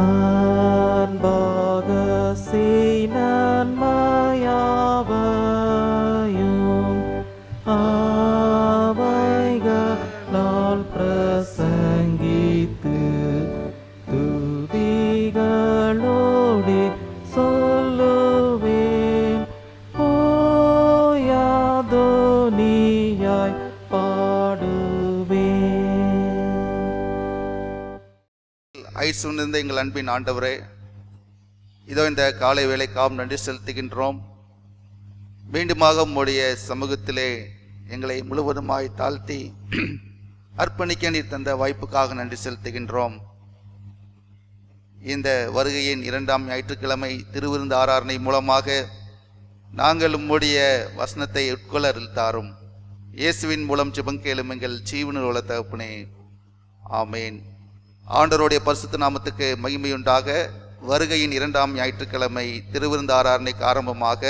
அன்பாக நன்மையாவையும் அவைகளால் பிரசங்கித்து துதிகளோடு சொல்லுவேன். ஓயாதோ நீயாய் பாடுவேன். ஐசுணிர்ந்த எங்கள் அன்பின் ஆண்டவரே, இதோ இந்த காலை வேளைக்காம் நன்றி செலுத்துகின்றோம். மீண்டுமாக உம்முடைய சமூகத்திலே எங்களை முழுவதுமாய் தாழ்த்தி அர்ப்பணிக்க நீர் தந்த வாய்ப்புக்காக நன்றி செலுத்துகின்றோம். இந்த வருகையின் 2ஆம் ஞாயிற்றுக்கிழமை திருவிருந்து ஆராதனை மூலமாக நாங்கள் உம்முடைய வசனத்தை உட்கொள்ள தாரும். இயேசுவின் மூலம் ஜெபங்கேளும் எங்கள் ஜீவனில் உள்ள தகப்பனே, ஆமேன். ஆண்டவருடைய பரிசுத்த நாமத்துக்கு மகிமையுண்டாக. வருகையின் 2ஆம் ஞாயிற்றுக்கிழமை திருவிருந்து ஆராதனைக்கு ஆரம்பமாக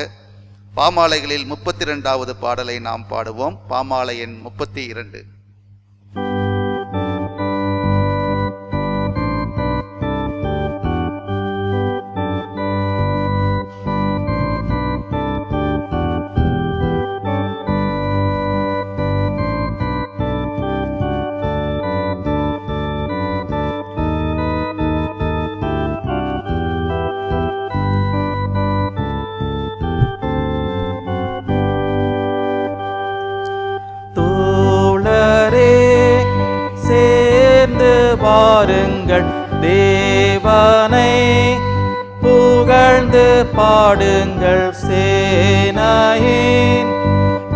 பாமாலைகளில் 32வது பாடலை நாம் பாடுவோம். பாமாலை எண் 32. பாருங்கள் தேவனை, புகழ்ந்து பாடுங்கள் சேனையின்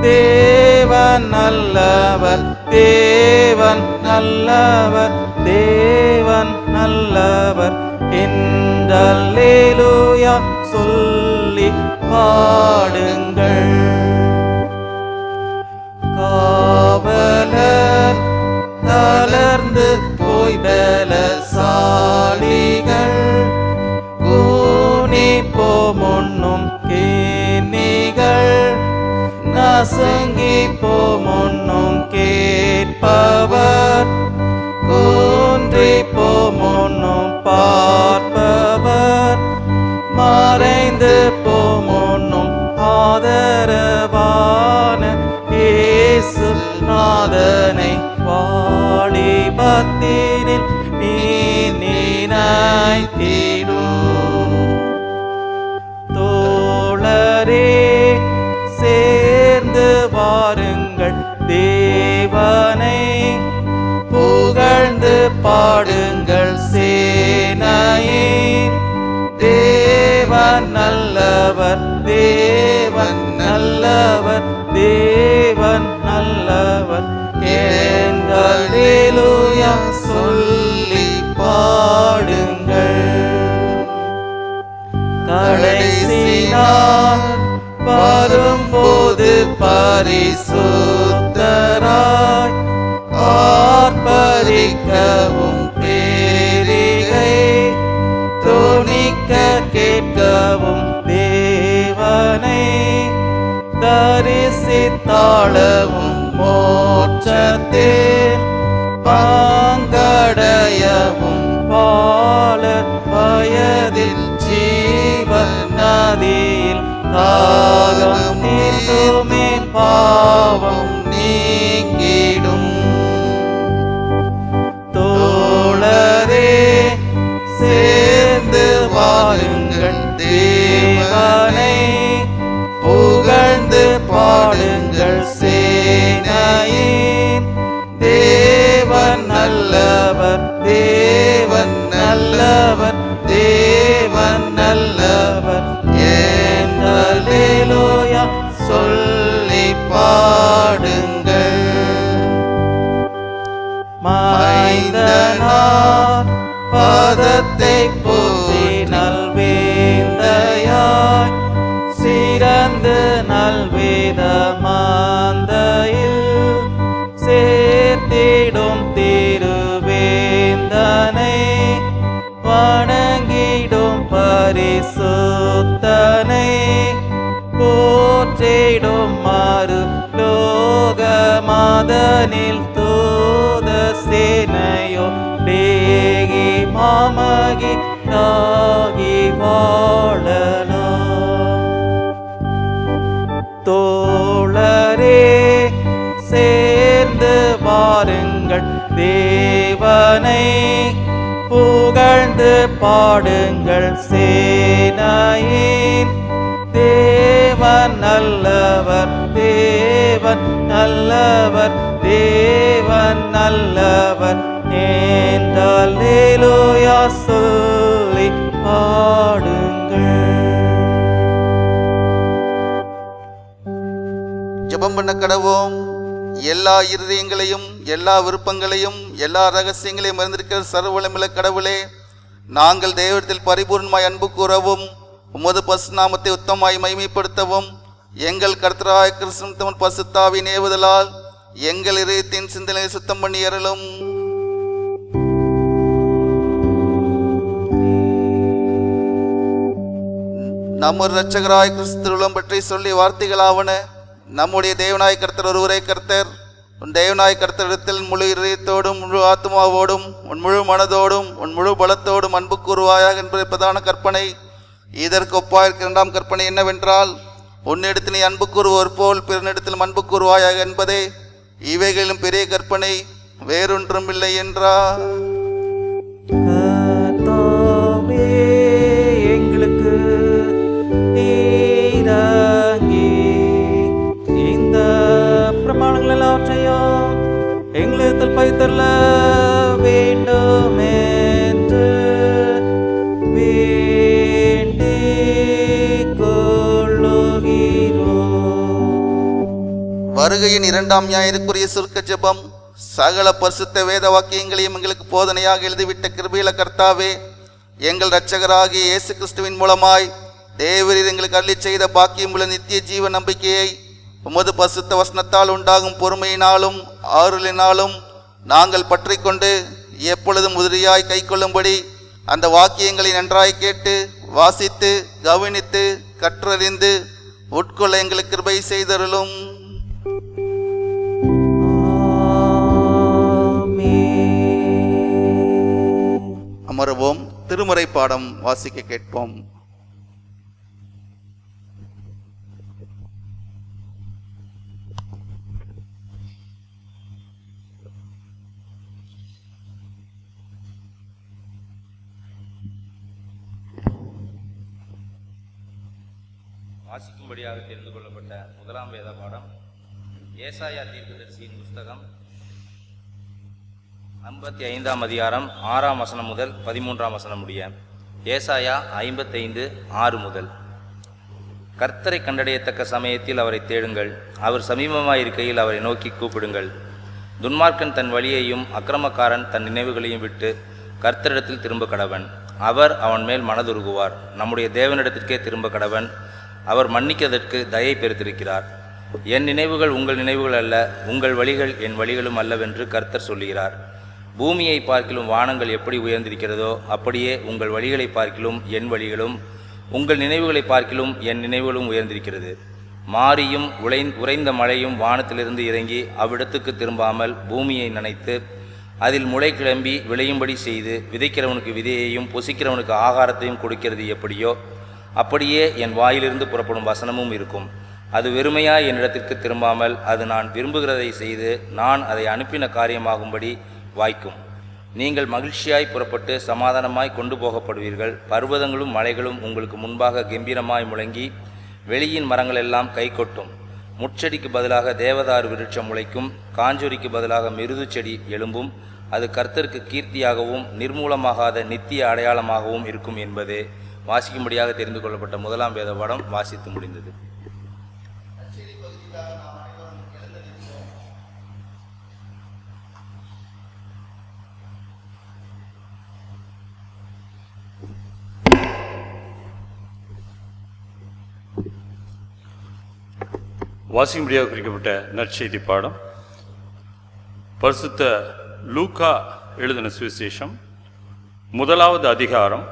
தேவன் நல்லவர், தேவன் நல்லவர், தேவன் நல்லவர் என்றல்லேலூயா சொல்லி பாடுங்கள். காவலர் தளர்ந்து போய் பலசாலிகள் கூனி போமுன்னும் கேணிகள் நசுங்கி போமுன்னும் கேட்பவர், கூன்றி போமுன்னும் பார்ப்பவர், மறைந்து போமுன்னும் ஆதரவான இயேசு நாதனை வாலிபத்தினில் நீ நினைத்திடும். தோழரே சேர்ந்து வாருங்கள் தேவனை, புகழ்ந்து பாடுங்கள் சேனையின் தேவன் நல்லவர், தேவன் நல்லவர், தேவன் நல்லவர் என்றல்லேலூயா சொல்லி பாடுங்கள். கடைசி நாள் வரும்போது பரிசுத்தராய் ஆர்ப்பரிக்கவும் பேரிகை தொனிக்க கேட்கவும் தேவனை தரிசித்தாளவும் மோட்சத்தில் பங்கடையவும் பாலர் வயதில் ஜீவ நதியில் தாகம் நீந்துமே பாவம் நீங்கிடும். தோழரே சேர்ந்து வாருங்கள் தேவனை, புகழ்ந்து பாடுங்கள் சேனையின் தேவன் நல்லவர், தேவன் நல்லவர், தேவன் நல்லவர் என்றல்லேலூயா சொல்லி பாடுங்கள். மைந்தனார் பாதத்தை போற்றி நல்வேந்தையாய் சிறந்து நல்வேத மாந்தையில் சேர்த்திடும் திருவேந்தனை வணங்கிடும் பரிசுத்தனை போற்றிடும் மாறு லோக மாதனில் தூத சேனையோ தேகி மாமகி தேவனை புகழ்ந்து பாடுங்கள் சேனையின் தேவன் நல்லவர், தேவன் நல்லவர், தேவன் நல்லவர் என்றால் அல்லேலூயா சொல்லி பாடுங்கள். ஜெபம் பண்ண கடவோம். எல்லா இருதயங்களையும் எல்லா விருப்பங்களையும் எல்லா ரகசியங்களையும் அறிந்திருக்கிற சர்வவல்லமையுள்ள கடவுளே, நாங்கள் தேவத்தில் பரிபூர்ணமாய் அன்பு கூறவும் உமது பசுநாமத்தை உத்தமாய் மகிமைப்படுத்தவும் எங்கள் கர்த்தராய கிறிஸ்துவின் பசுத்தாவின் ஏவுதலால் எங்கள் இதயத்தின் சிந்தனையை சுத்தம் பண்ணி அருளும். நம்முடைய இரட்சகராய் கிறிஸ்துவின் பற்றி சொல்லி வார்த்தைகளாவன. நம்முடைய தேவனாய் கர்த்தர் ஒருவரே கர்த்தர். உன் தேவனாய் கர்த்தரிடத்தில் முழு இதயத்தோடும் முழு ஆத்மாவோடும் உன் முழு மனதோடும் உன் முழு பலத்தோடும் அன்பு கூறுவாயாக என்பது பிரதான கற்பனை. இதற்கு ஒப்பாயிருக்க இரண்டாம் கற்பனை என்னவென்றால், உன்னிடத்தில் நீ அன்பு கூறுவோர் போல் பிறனிடத்திலும் அன்பு கூறுவாயாக என்பதே. இவைகளிலும் பெரிய கற்பனை வேறொன்றும் இல்லை என்றார். கர்த்தாவே, எங்களுக்கு இறங்கி இந்த பிரமாணங்கள் எல்லாவற்றையும் எங்களிடத்தில் பயிர்த்தள்ள வேண்டும் என்று வேண்டிக் கொள்ளுகிறோம். வருகையின் இரண்டாம் ஞாயிறுக்குரிய சுருக்க ஜெபம். சகல பரிசுத்த வேத வாக்கியங்களையும் எங்களுக்கு போதனையாக எழுதிவிட்ட கிருபையுள்ள கர்த்தாவே, எங்கள் இரட்சகராகிய இயேசு கிறிஸ்துவின் மூலமாய் தேவரீர் எங்களுக்கு அருளிச் செய்த பாக்கியமுள்ள நித்திய ஜீவ நம்பிக்கையை உமது பரிசுத்த வசனத்தால் உண்டாகும் பொறுமையினாலும் ஆறுதலினாலும் நாங்கள் பற்றி கொண்டு எப்பொழுதும் உதிரியாய் கை கொள்ளும்படி அந்த வாக்கியங்களை நன்றாய் கேட்டு வாசித்து கவனித்து கற்றறிந்து உட்கொள்ள எங்களுக்கு கிருபை செய்தருளும். அமருவோம். திருமுறை பாடம் வாசிக்க கேட்போம். வாசிக்கும்படியாக தெரிந்து கொள்ளப்பட்ட முதலாம் வேத பாடம் ஏசாயா தீர்க்கதரிசியின் புஸ்தகம் 55ஆம் அதிகாரம் 6ஆம் வசனம் முதல் 13ஆம் வசனம் முடிய. ஏசாயா 55:6 முதல். கர்த்தரை கண்டடையத்தக்க சமயத்தில் அவரை தேடுங்கள், அவர் சமீபமாயிருக்கையில் அவரை நோக்கி கூப்பிடுங்கள். துன்மார்க்கன் தன் வழியையும் அக்கிரமக்காரன் தன் நினைவுகளையும் விட்டு கர்த்தரிடத்தில் திரும்ப கடவன், அவர் அவன் மேல் மனதுருகுவார். நம்முடைய தேவனிடத்திற்கே திரும்ப கடவன், அவர் மன்னிக்கதற்கு தயை பெருத்திருக்கிறார். என் நினைவுகள் உங்கள் நினைவுகள் அல்ல, உங்கள் வழிகள் என் வழிகளும் அல்லவென்று கர்த்தர் சொல்லுகிறார். பூமியை பார்க்கிலும் வானங்கள் எப்படி உயர்ந்திருக்கிறதோ அப்படியே உங்கள் வழிகளை பார்க்கிலும் என் வழிகளும் உங்கள் நினைவுகளை பார்க்கிலும் என் நினைவுகளும் உயர்ந்திருக்கிறது. மாரியும் உறைந்த மழையும் வானத்திலிருந்து இறங்கி அவ்விடத்துக்கு திரும்பாமல் பூமியை நனைத்து அதில் முளை கிளம்பி விளையும்படி செய்து விதைக்கிறவனுக்கு விதையையும் புசிக்கிறவனுக்கு ஆகாரத்தையும் கொடுக்கிறது எப்படியோ அப்படியே என் வாயிலிருந்து புறப்படும் வசனமும் இருக்கும். அது வெறுமையாய் என்னிடத்திற்கு திரும்பாமல் அது நான் விரும்புகிறதை செய்து நான் அதை அனுப்பின காரியமாகும்படி வாய்க்கும். நீங்கள் மகிழ்ச்சியாய் புறப்பட்டு சமாதானமாய் கொண்டு போகப்படுவீர்கள். பர்வதங்களும் மலைகளும் உங்களுக்கு முன்பாக கம்பீரமாய் முழங்கி வெளியின் மரங்கள் எல்லாம் கை கொட்டும். முட்செடிக்கு பதிலாக தேவதாரு விருட்சம் முளைக்கும், காஞ்சொரிக்கு பதிலாக மிருது செடி எழும்பும். அது கர்த்தருக்கு கீர்த்தியாகவும் நிர்மூலமாகாத நித்திய அடையாளமாகவும் இருக்கும் என்பதே. வாசிக்கும்படியாக தெரிந்து கொள்ளப்பட்ட முதலாம் வேத பாடம் வாசித்து முடிந்தது. வாசிக்கும்படியாக குறிக்கப்பட்ட நற்செய்தி பாடம் பரிசுத்த லூக்கா எழுதின சுவிசேஷம் 1வது அதிகாரம்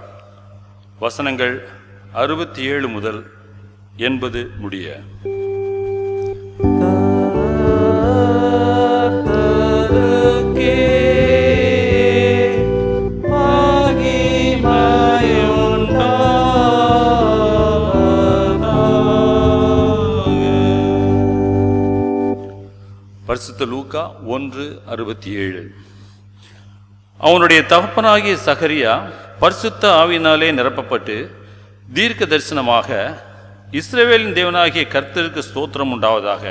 வசனங்கள் 67 முதல் 80 முடிய. பரிசுத்த லூக்கா 1:67. அவனுடைய தகப்பனாகிய சகரியா பரிசுத்த ஆவியினாலே நிரப்பப்பட்டு தீர்க்க தரிசனமாக, இஸ்ரவேலின் தேவனாகிய கர்த்தருக்கு ஸ்தோத்திரம் உண்டாவதாக,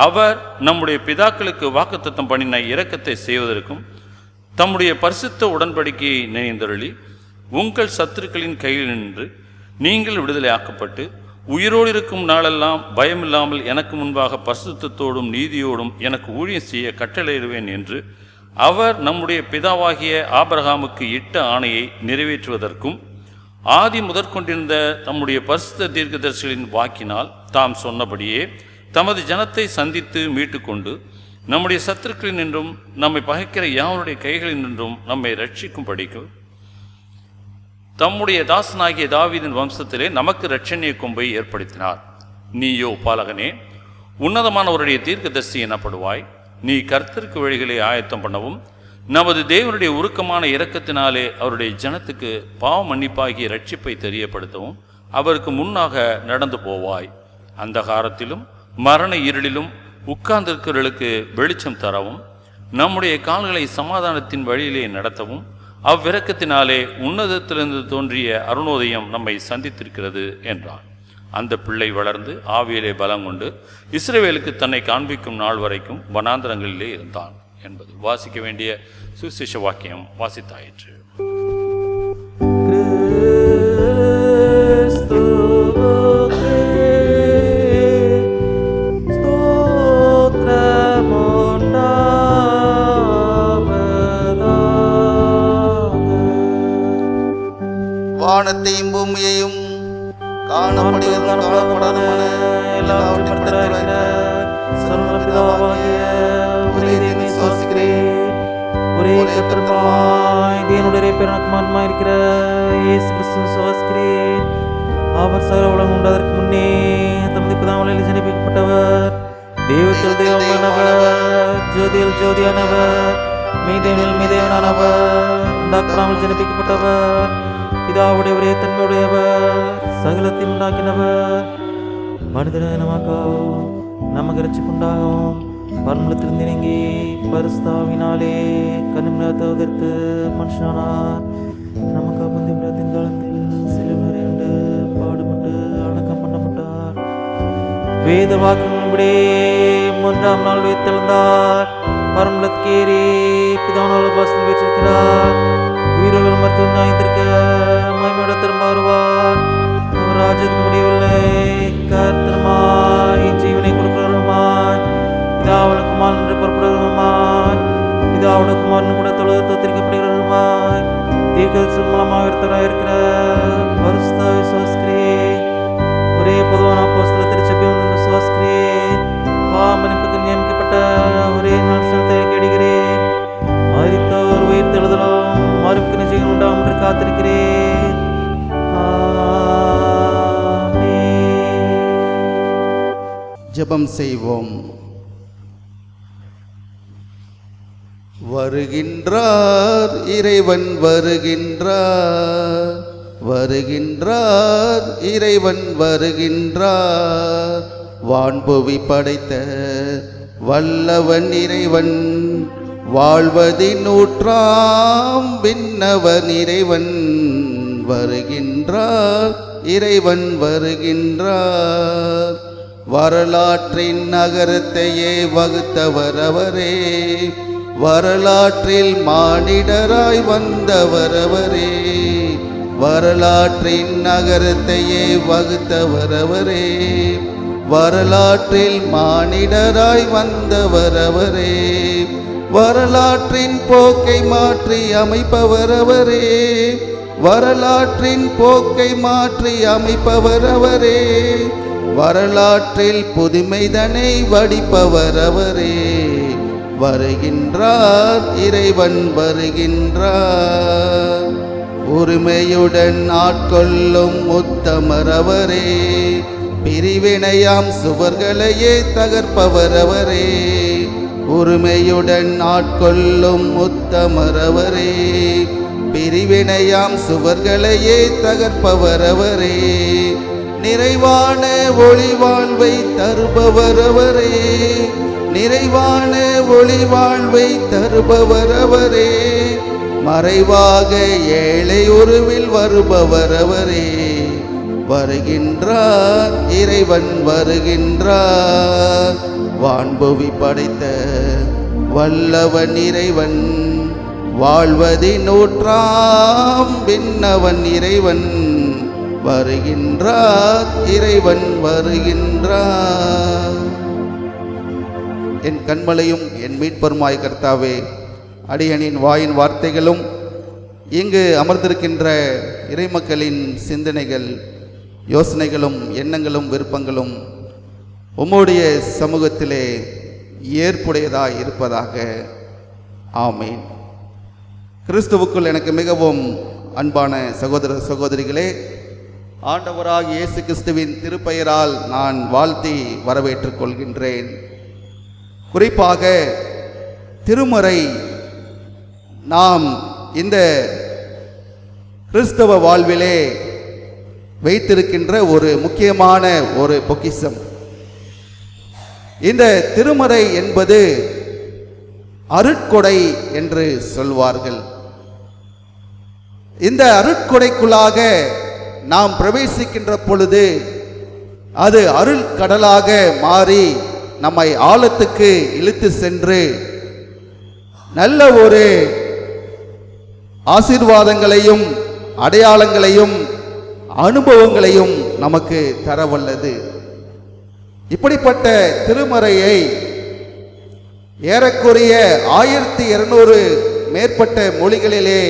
அவர் நம்முடைய பிதாக்களுக்கு வாக்குத்தத்தம் பண்ணின இரக்கத்தை செய்வதற்கும் தம்முடைய பரிசுத்த உடன்படிக்கையை நினைந்தருளி உங்கள் சத்துருக்களின் கையில் நின்று நீங்கள் விடுதலை ஆக்கப்பட்டு உயிரோடு இருக்கும் நாளெல்லாம் பயமில்லாமல் எனக்கு முன்பாக பரிசுத்தத்தோடும் நீதியோடும் எனக்கு ஊழியம் செய்ய கட்டளையிடுவேன் என்று அவர் நம்முடைய பிதாவாகிய ஆபிரகாமுக்கு இட்ட ஆணையை நிறைவேற்றுவதற்கும் ஆதி முதற்கொண்டிருந்த தம்முடைய பரிசுத்த தீர்க்கதரிசிகளின் வாக்கினால் தாம் சொன்னபடியே தமது ஜனத்தை சந்தித்து மீட்டுக்கொண்டு நம்முடைய சத்துருக்களில் நின்றும் நம்மை பகைக்கிற யாவருடைய கைகளில் நின்றும் நம்மை ரட்சிக்கும் படிக்கும் தம்முடைய தாசனாகிய தாவீதின் வம்சத்திலே நமக்கு இரட்சணிய கொம்பை ஏற்படுத்தினார். நீயோ பாலகனே, உன்னதமானவருடைய தீர்க்கதரிசி எனப்படுவாய். நீ கர்த்தருக்கு வழிகளை ஆயத்தம் பண்ணவும் நமது தேவனுடைய உருக்கமான இரக்கத்தினாலே அவருடைய ஜனத்துக்கு பாவ மன்னிப்பாகிய ரட்சிப்பை தெரியப்படுத்தவும் அவருக்கு முன்னாக நடந்து போவாய். அந்த காலத்திலும் மரண இருளிலும் உட்கார்ந்திருக்கிறவர்களுக்கு வெளிச்சம் தரவும் நம்முடைய கால்களை சமாதானத்தின் வழியிலே நடத்தவும் அவ்விரக்கத்தினாலே உன்னதத்திலிருந்து தோன்றிய அருணோதயம் நம்மை சந்தித்திருக்கிறது என்றான். அந்த பிள்ளை வளர்ந்து ஆவியிலே பலம் கொண்டு இஸ்ரவேலுக்கு தன்னை காண்பிக்கும் நாள் வரைக்கும் வனாந்தரங்களிலே இருந்தான் என்பது வாசிக்க வேண்டிய சுவிசேஷ வாக்கியம் வாசித்தாயிற்று. வானத்தையும் பூமியையும் காணப்படுவதான ஒரே கர்த்தருமாய் தேவனுடைய பெருமாய் இருக்கிற இயேசு கிறிஸ்துவை சுவாசிக்கிறேன். அவர் சகல உலகம் உண்டதற்கு முன்னே தமது பிதாவால் ஜனிப்பிக்கப்பட்டவர், தெய்வத்தில் தெய்வமானவர், ஜோதியில் ஜோதியானவர், மெய்தேவனில் மெய்தேவனானவர், உண்டாக்கப்படாமல் ஜனிப்பிக்கப்பட்டவர், பிதாவுடைய ஒரே தன்மையுடையவர், சகலத்தையும் உண்டாக்கினவர், மனிதனை நமக்காகவும் நமக்கு ரட்சிப்புண்டாகும் பரமத்திலிருந்து நீங்கி பரிசுத்தாவினாலே கண்ணிமிடத்தை உதிர்த்து மனுஷனானார். நமக்கு பந்திமிடத்தின் காலத்தில் சிலுவை அறையுண்டு பாடுபட்டு அடக்கம் பண்ணப்பட்டார். வேத வாக்கின்படி 3ஆம் நாள் உயிர்த்தெழுந்தார். பரமத்திற்கேறி பிதாவினால் உபவாசம் பெற்றிருக்கிறார். உயிர்கள் மருத்துவம் நியாயத்திற்க மகிமையோடு திரும்ப வருவார். அவர் ராஜ்யத்துக்கு முடியவில்லை. கர்த்தருமாய் ஜீவனை கொடுக்கிறவருமாய் பிதாவுடைய குமாரன் என்று புறப்படுகிறவருமாய் பிதாவுடைய குமாரன் கூட தொழுது தோத்திரிக்கப்படுகிறவருமாய் தீர்க்கதரிசி மூலமாக ஒருத்தராக இருக்கிற பரிசுத்தாவை விசுவாசிக்கிறேன். ஒரே பொதுவான அப்போஸ்தல திருச்சபையும் என்று விசுவாசிக்கிறேன். பாவமன்னிப்புக்கு நியமிக்கப்பட்ட ஒரே ஞானஸ்நானத்தை அறிக்கையிடுகிறேன். மரித்தோர் உயிர்த்தெழுதலும் மறுப்பு நிச்சயம் உண்டாகும் என்று காத்திருக்கிறேன். ஜெபம் செய்வோம். வருகின்றார் இறைவன் வருகின்றார், வருகின்றார் இறைவன் வருகின்றார். வான்புவி படைத்த வல்லவன் இறைவன், வாழ்வதின் ஊற்றாம் விண்ணவன் இறைவன். வருகின்றார் இறைவன் வருகின்றார். வரலாற்றின் நகரத்தையே வகுத்தவர் அவரே, வரலாற்றில் மானிடராய் வந்தவர் அவரே. வரலாற்றின் நகரத்தையே வகுத்தவர் அவரே, வரலாற்றில் மானிடராய் வந்தவர் அவரே. வரலாற்றின் போக்கை மாற்றி அமைப்பவர் அவரே, வரலாற்றின் போக்கை மாற்றி அமைப்பவர் அவரே. வரலாற்றில் புதுமைதனை வடிப்பவர் அவரே. வருகின்றார் இறைவன் வருகின்றார். உரிமையுடன் ஆட்கொள்ளும் உத்தமர் அவரே, பிரிவினையாம் சுவர்களையே தகர்ப்பவர் அவரே. உரிமையுடன் ஆட்கொள்ளும் உத்தமர் அவரே, பிரிவினையாம் சுவர்களையே தகர்ப்பவர் அவரே. நிறைவான ஒளி வாழ்வை தருபவர் அவரே, நிறைவான ஒளி வாழ்வை தருபவர் அவரே. மறைவாக ஏழை உருவில் வருபவர் அவரே. வருகின்றார் இறைவன் வருகின்றார். வான்புவி படைத்த வல்லவன் இறைவன். வாழ்வதின் நூற்றாம் விண்ணவன் இறைவன். வருகின்றார் இறைவன் வருகின்றார். என் கண்மலையும் என் மீட்பருமாய் கர்த்தாவே, அடியனின் வாயின் வார்த்தைகளும் இங்கு அமர்ந்திருக்கின்ற இறைமக்களின் சிந்தனைகள், யோசனைகளும், எண்ணங்களும், விருப்பங்களும் உம்முடைய சமூகத்திலே ஏற்புடையதாய் இருப்பதாக. ஆமீன். கிறிஸ்துவுக்குள் எனக்கு மிகவும் அன்பான சகோதர சகோதரிகளே, ஆண்டவராகிய இயேசு கிறிஸ்துவின் திருப்பெயரால் நான் வாழ்த்தி வரவேற்றுக் கொள்கின்றேன். குறிப்பாக திருமறை நாம் இந்த கிறிஸ்தவ வாழ்விலே வைத்திருக்கின்ற ஒரு முக்கியமான ஒரு பொக்கிஷம். இந்த திருமறை என்பது அருட்கொடை என்று சொல்வார்கள். இந்த அருட்கொடைக்குள்ளாக நாம் பிரவேசிக்கின்ற பொழுது அது அருள் கடலாக மாறி நம்மை ஆழத்துக்கு இழுத்து சென்று நல்ல ஒரு ஆசீர்வாதங்களையும் அடையாளங்களையும் அனுபவங்களையும் நமக்கு தரவல்லது. இப்படிப்பட்ட திருமறையை ஏறக்குறைய 1200 மேற்பட்ட மொழிகளிலே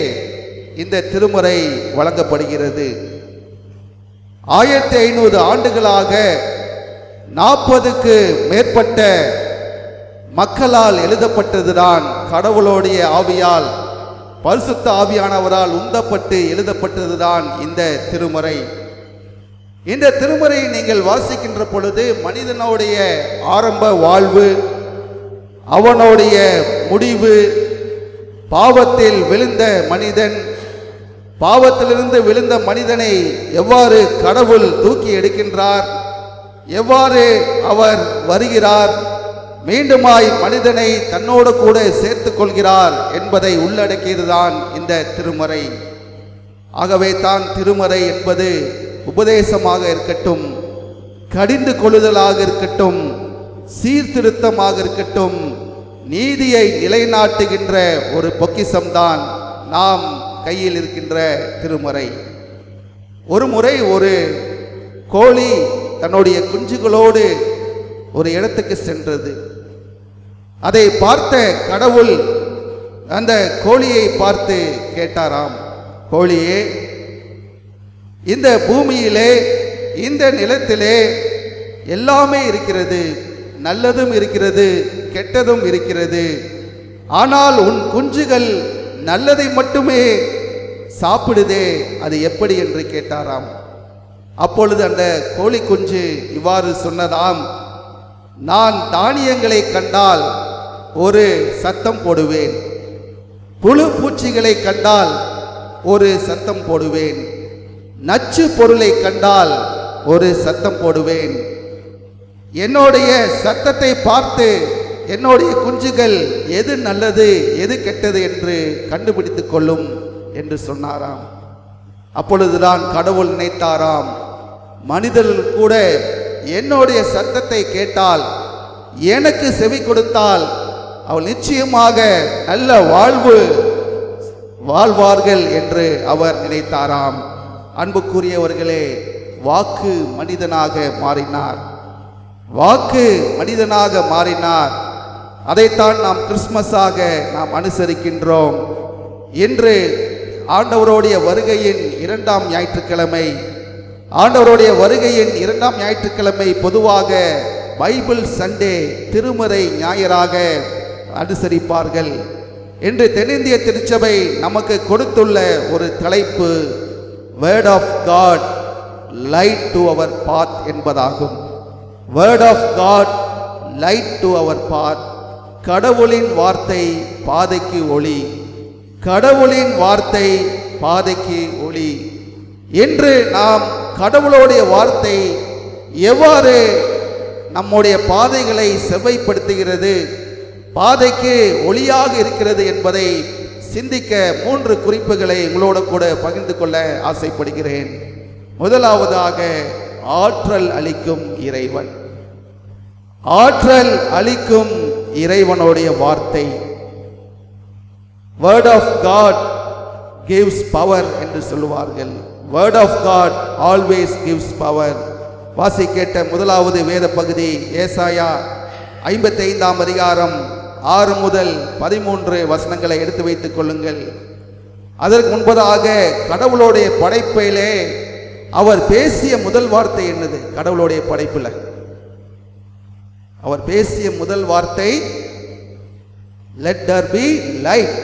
இந்த திருமறை வழங்கப்படுகிறது. 1500 ஆண்டுகளாக 40க்கு மேற்பட்ட மக்களால் எழுதப்பட்டதுதான். கடவுளுடைய ஆவியால், பரிசுத்த ஆவியானவரால் உந்தப்பட்டு எழுதப்பட்டதுதான் இந்த திருமறை. இந்த திருமறையை நீங்கள் வாசிக்கின்ற பொழுது மனிதனுடைய ஆரம்ப வாழ்வு, அவனுடைய முடிவு, பாவத்தில் விழுந்த மனிதன், பாவத்திலிருந்து விழுந்த மனிதனை எவ்வாறு கடவுள் தூக்கி எடுக்கின்றார், எவ்வாறு அவர் வருகிறார், மீண்டுமாய் மனிதனை தன்னோடு கூட சேர்த்து கொள்கிறார் என்பதை உள்ளடக்கியதுதான் இந்த திருமறை. ஆகவே தான் திருமறை என்பது உபதேசமாக இருக்கட்டும், கடிந்து கொள்ளுதலாக இருக்கட்டும், சீர்திருத்தமாக இருக்கட்டும், நீதியை நிலைநாட்டுகின்ற ஒரு பொக்கிஷம்தான் நாம் கையில் இருக்கின்ற திருமறை. ஒரு முறை ஒரு கோழி தன்னுடைய குஞ்சுகளோடு ஒரு இடத்துக்கு சென்றது. அதை பார்த்த கடவுள் அந்த கோழியை பார்த்து கேட்டாராம், கோழியே, இந்த பூமியிலே, இந்த நிலத்திலே எல்லாமே இருக்கிறது, நல்லதும் இருக்கிறது, கெட்டதும் இருக்கிறது. ஆனால் உன் குஞ்சுகள் நல்லதை மட்டுமே சாப்பிடுதே, அது எப்படி என்று கேட்டாராம். அப்பொழுது அந்த கோழி குஞ்சு இவ்வாறு சொன்னதாம், நான் தானியங்களை கண்டால் ஒரு சத்தம் போடுவேன், புழு பூச்சிகளை கண்டால் ஒரு சத்தம் போடுவேன், நச்சு பொருளை கண்டால் ஒரு சத்தம் போடுவேன். என்னுடைய சத்தத்தை பார்த்து என்னுடைய குஞ்சுகள் எது நல்லது எது கெட்டது என்று கண்டுபிடித்துக் கொள்ளும் என்று சொன்னாராம். அப்பொழுதுதான் கடவுள் நினைத்தாராம், மனிதர்கள் கூட என்னுடைய சத்தத்தை கேட்டால், எனக்கு செவி கொடுத்தால் அவள் நிச்சயமாக நல்ல வாழ்வார்கள் என்று அவர் நினைத்தாராம். அன்புக்குரியவர்களே, வாக்கு மனிதனாக மாறினார், வாக்கு மனிதனாக மாறினார். அதைத்தான் நாம் கிறிஸ்மஸாக நாம் அனுசரிக்கின்றோம். இன்று ஆண்டவருடைய வருகையின் 2ஆம் ஞாயிற்றுக்கிழமை. ஆண்டவருடைய வருகையின் 2ஆம் ஞாயிற்றுக்கிழமை பொதுவாக பைபிள் சண்டே, திருமறை ஞாயிறாக அனுசரிப்பார்கள். இன்று தென்னிந்திய திருச்சபை நமக்கு கொடுத்துள்ள ஒரு தலைப்பு word of God light to our path என்பதாகும். Word of God light to our path. கடவுளின் வார்த்தை பாதைக்கு ஒளி, கடவுளின் வார்த்தை பாதைக்கு ஒளி. இன்று நாம் கடவுளுடைய வார்த்தை எவ்வாறு நம்முடைய பாதைகளை செவ்வைப்படுத்துகிறது, பாதைக்கு ஒளியாக இருக்கிறது என்பதை சிந்திக்க 3 குறிப்புகளை உங்களோட கூட பகிர்ந்து கொள்ள ஆசைப்படுகிறேன். முதலாவதாக, ஆற்றல் அளிக்கும் இறைவன். ஆற்றல் அளிக்கும் இறைவனுடைய வார்த்தை. Word of God gives power என்று சொல்லுவார்கள். Word of God always gives power. வாசி கேட்ட முதலாவது வேத பகுதி ஏசாயா 55ஆம் அதிகாரம் 6 முதல் 13 வசனங்களை எடுத்து வைத்துக் கொள்ளுங்கள். அதற்கு முன்பதாக கடவுளுடைய படைப்பிலே அவர் பேசிய முதல் வார்த்தை என்னது? கடவுளுடைய படைப்பில் அவர் பேசிய முதல் வார்த்தை let there be light.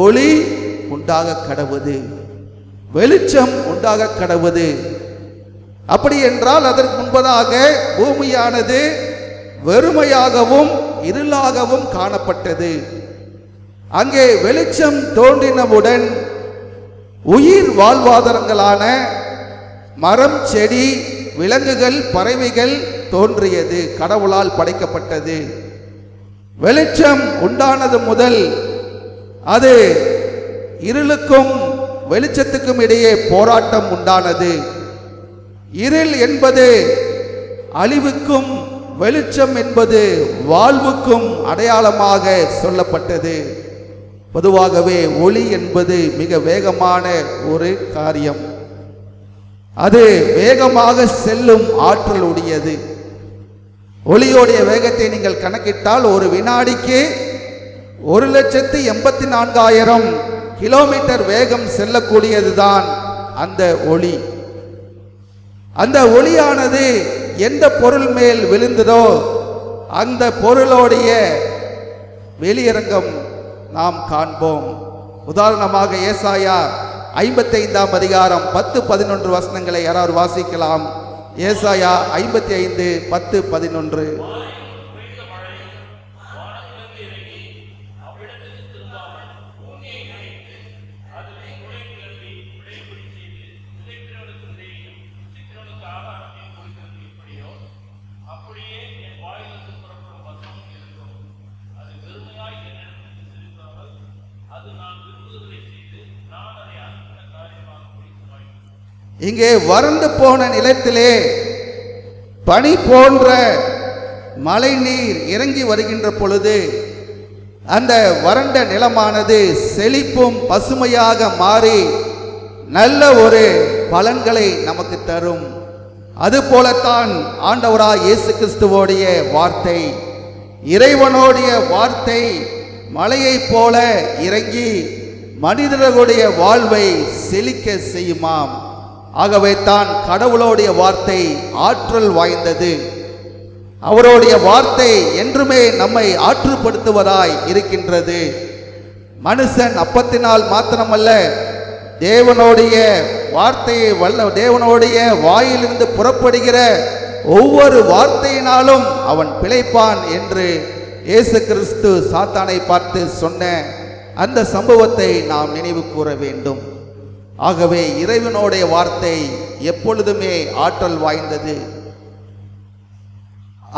ஒளி உண்டாக கடவுது, வெளிச்சம் உண்டாக கடவுது. அப்படி என்றால் அதற்கு முன்பதாக பூமியானது வெறுமையாகவும் இருளாகவும் காணப்பட்டது. அங்கே வெளிச்சம் தோன்றினவுடன் உயிர் வாழ்வாதாரங்களான மரம், செடி, விலங்குகள், பறவைகள் தோன்றியது. கடவுளால் படைக்கப்பட்டது. வெளிச்சம் உண்டானது முதல் அது இருளுக்கும் வெளிச்சத்துக்கும் இடையே போராட்டம் உண்டானது. இருள் என்பது அழிவுக்கும், வெளிச்சம் என்பது வாழ்வுக்கும் அடையாளமாக சொல்லப்பட்டது. பொதுவாகவே ஒளி என்பது மிக வேகமான ஒரு காரியம். அது வேகமாக செல்லும் ஆற்றல் உடையது. ஒளியோடைய வேகத்தை நீங்கள் கணக்கிட்டால் ஒரு வினாடிக்கு 1,84,000 கிலோமீட்டர் வேகம் செல்லக்கூடியதுதான் அந்த ஒளி. அந்த ஒளியானது எந்த பொருள் மேல் விழுந்ததோ அந்த பொருளோடைய வெளியரங்கம் நாம் காண்போம். உதாரணமாக ஏசாயா 55ஆம் அதிகாரம் 10-11 வசனங்களை யாராவது வாசிக்கலாம். ஏசாயா 55:10-11. இங்கே வறண்டு போன நிலத்திலே பனி போன்ற மழை நீர் இறங்கி வருகின்ற பொழுது அந்த வறண்ட நிலமானது செழிப்பும் பசுமையாக மாறி நல்ல ஒரு பலன்களை நமக்கு தரும். அதுபோலத்தான் ஆண்டவராய் இயேசு கிறிஸ்துவோடைய வார்த்தை, இறைவனுடைய வார்த்தை மலையைப் போல இறங்கி மனிதர்களுடைய வாழ்வை செழிக்க செய்யுமாம். ஆகவே தான் கடவுளுடைய வார்த்தை ஆற்றல் வாய்ந்தது. அவருடைய வார்த்தை என்றுமே நம்மை ஆற்றுப்படுத்துவதாய் இருக்கின்றது. மனுஷன் அப்பத்தினால் மாத்திரமல்ல, தேவனுடைய வார்த்தையை தேவனுடைய வாயிலிருந்து புறப்படுகிற ஒவ்வொரு வார்த்தையினாலும் அவன் பிழைப்பான் என்று இயேசு கிறிஸ்து சாத்தானை பார்த்து சொன்ன அந்த சம்பவத்தை நாம் நினைவு கூற வேண்டும். ஆகவே இறைவனுடைய வார்த்தை எப்பொழுதுமே ஆற்றல் வாய்ந்தது.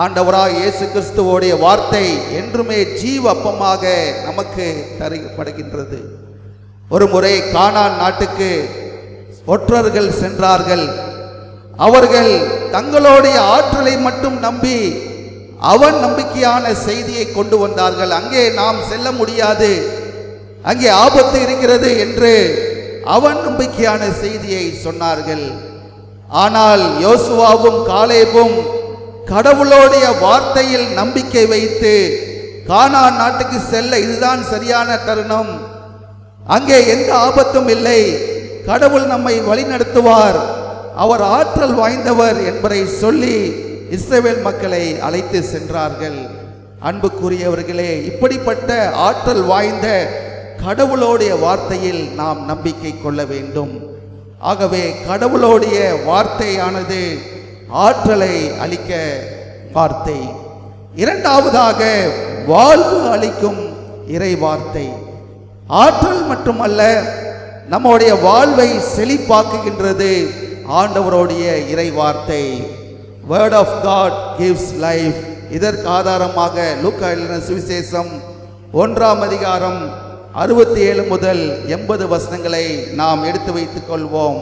ஆண்டவராக இயேசு கிறிஸ்துவோடைய வார்த்தை என்றுமே ஜீவ அப்பமாக நமக்கு தரப்படுகின்றது. ஒரு முறை கானான் நாட்டுக்கு ஒற்றர்கள் சென்றார்கள். அவர்கள் தங்களுடைய ஆற்றலை மட்டும் நம்பி அவன் நம்பிக்கையான செய்தியை கொண்டு வந்தார்கள். அங்கே நாம் செல்ல முடியாது, அங்கே ஆபத்து இருக்கிறது என்று அவன் நம்பிக்கையான செய்தியை சொன்னார்கள். ஆனால் யோசுவாவும் காலேபும் கடவுளுடைய வார்த்தையில் நம்பிக்கை வைத்து கானான் நாட்டுக்கு செல்ல இதுதான் சரியான தருணம், அங்கே எந்த ஆபத்தும் இல்லை, கடவுள் நம்மை வழிநடத்துவார், அவர் ஆற்றல் வாய்ந்தவர் என்பதை சொல்லி இஸ்ரவேல் மக்களை அழைத்து சென்றார்கள். அன்புக்குரியவர்களே, இப்படிப்பட்ட ஆற்றல் வாய்ந்த கடவுளுடைய வார்த்தையில் நாம் நம்பிக்கை கொள்ள வேண்டும். ஆகவே கடவுளுடைய வார்த்தையானது ஆற்றலை அளிக்க வார்த்தை. இரண்டாவதாக, வாழ்வு அளிக்கும் இறை வார்த்தை. ஆற்றல் மட்டுமல்ல, நம்முடைய வாழ்வை செழிப்பாக்குகின்றது ஆண்டவருடைய இறை வார்த்தை. Word of God gives life. இதற்கு ஆதாரமாக லூக்கா எழுதின சுவிசேஷம் 1ஆம் அதிகாரம் 67 முதல் 80 வசனங்களை நாம் எடுத்து வைத்துக் கொள்வோம்.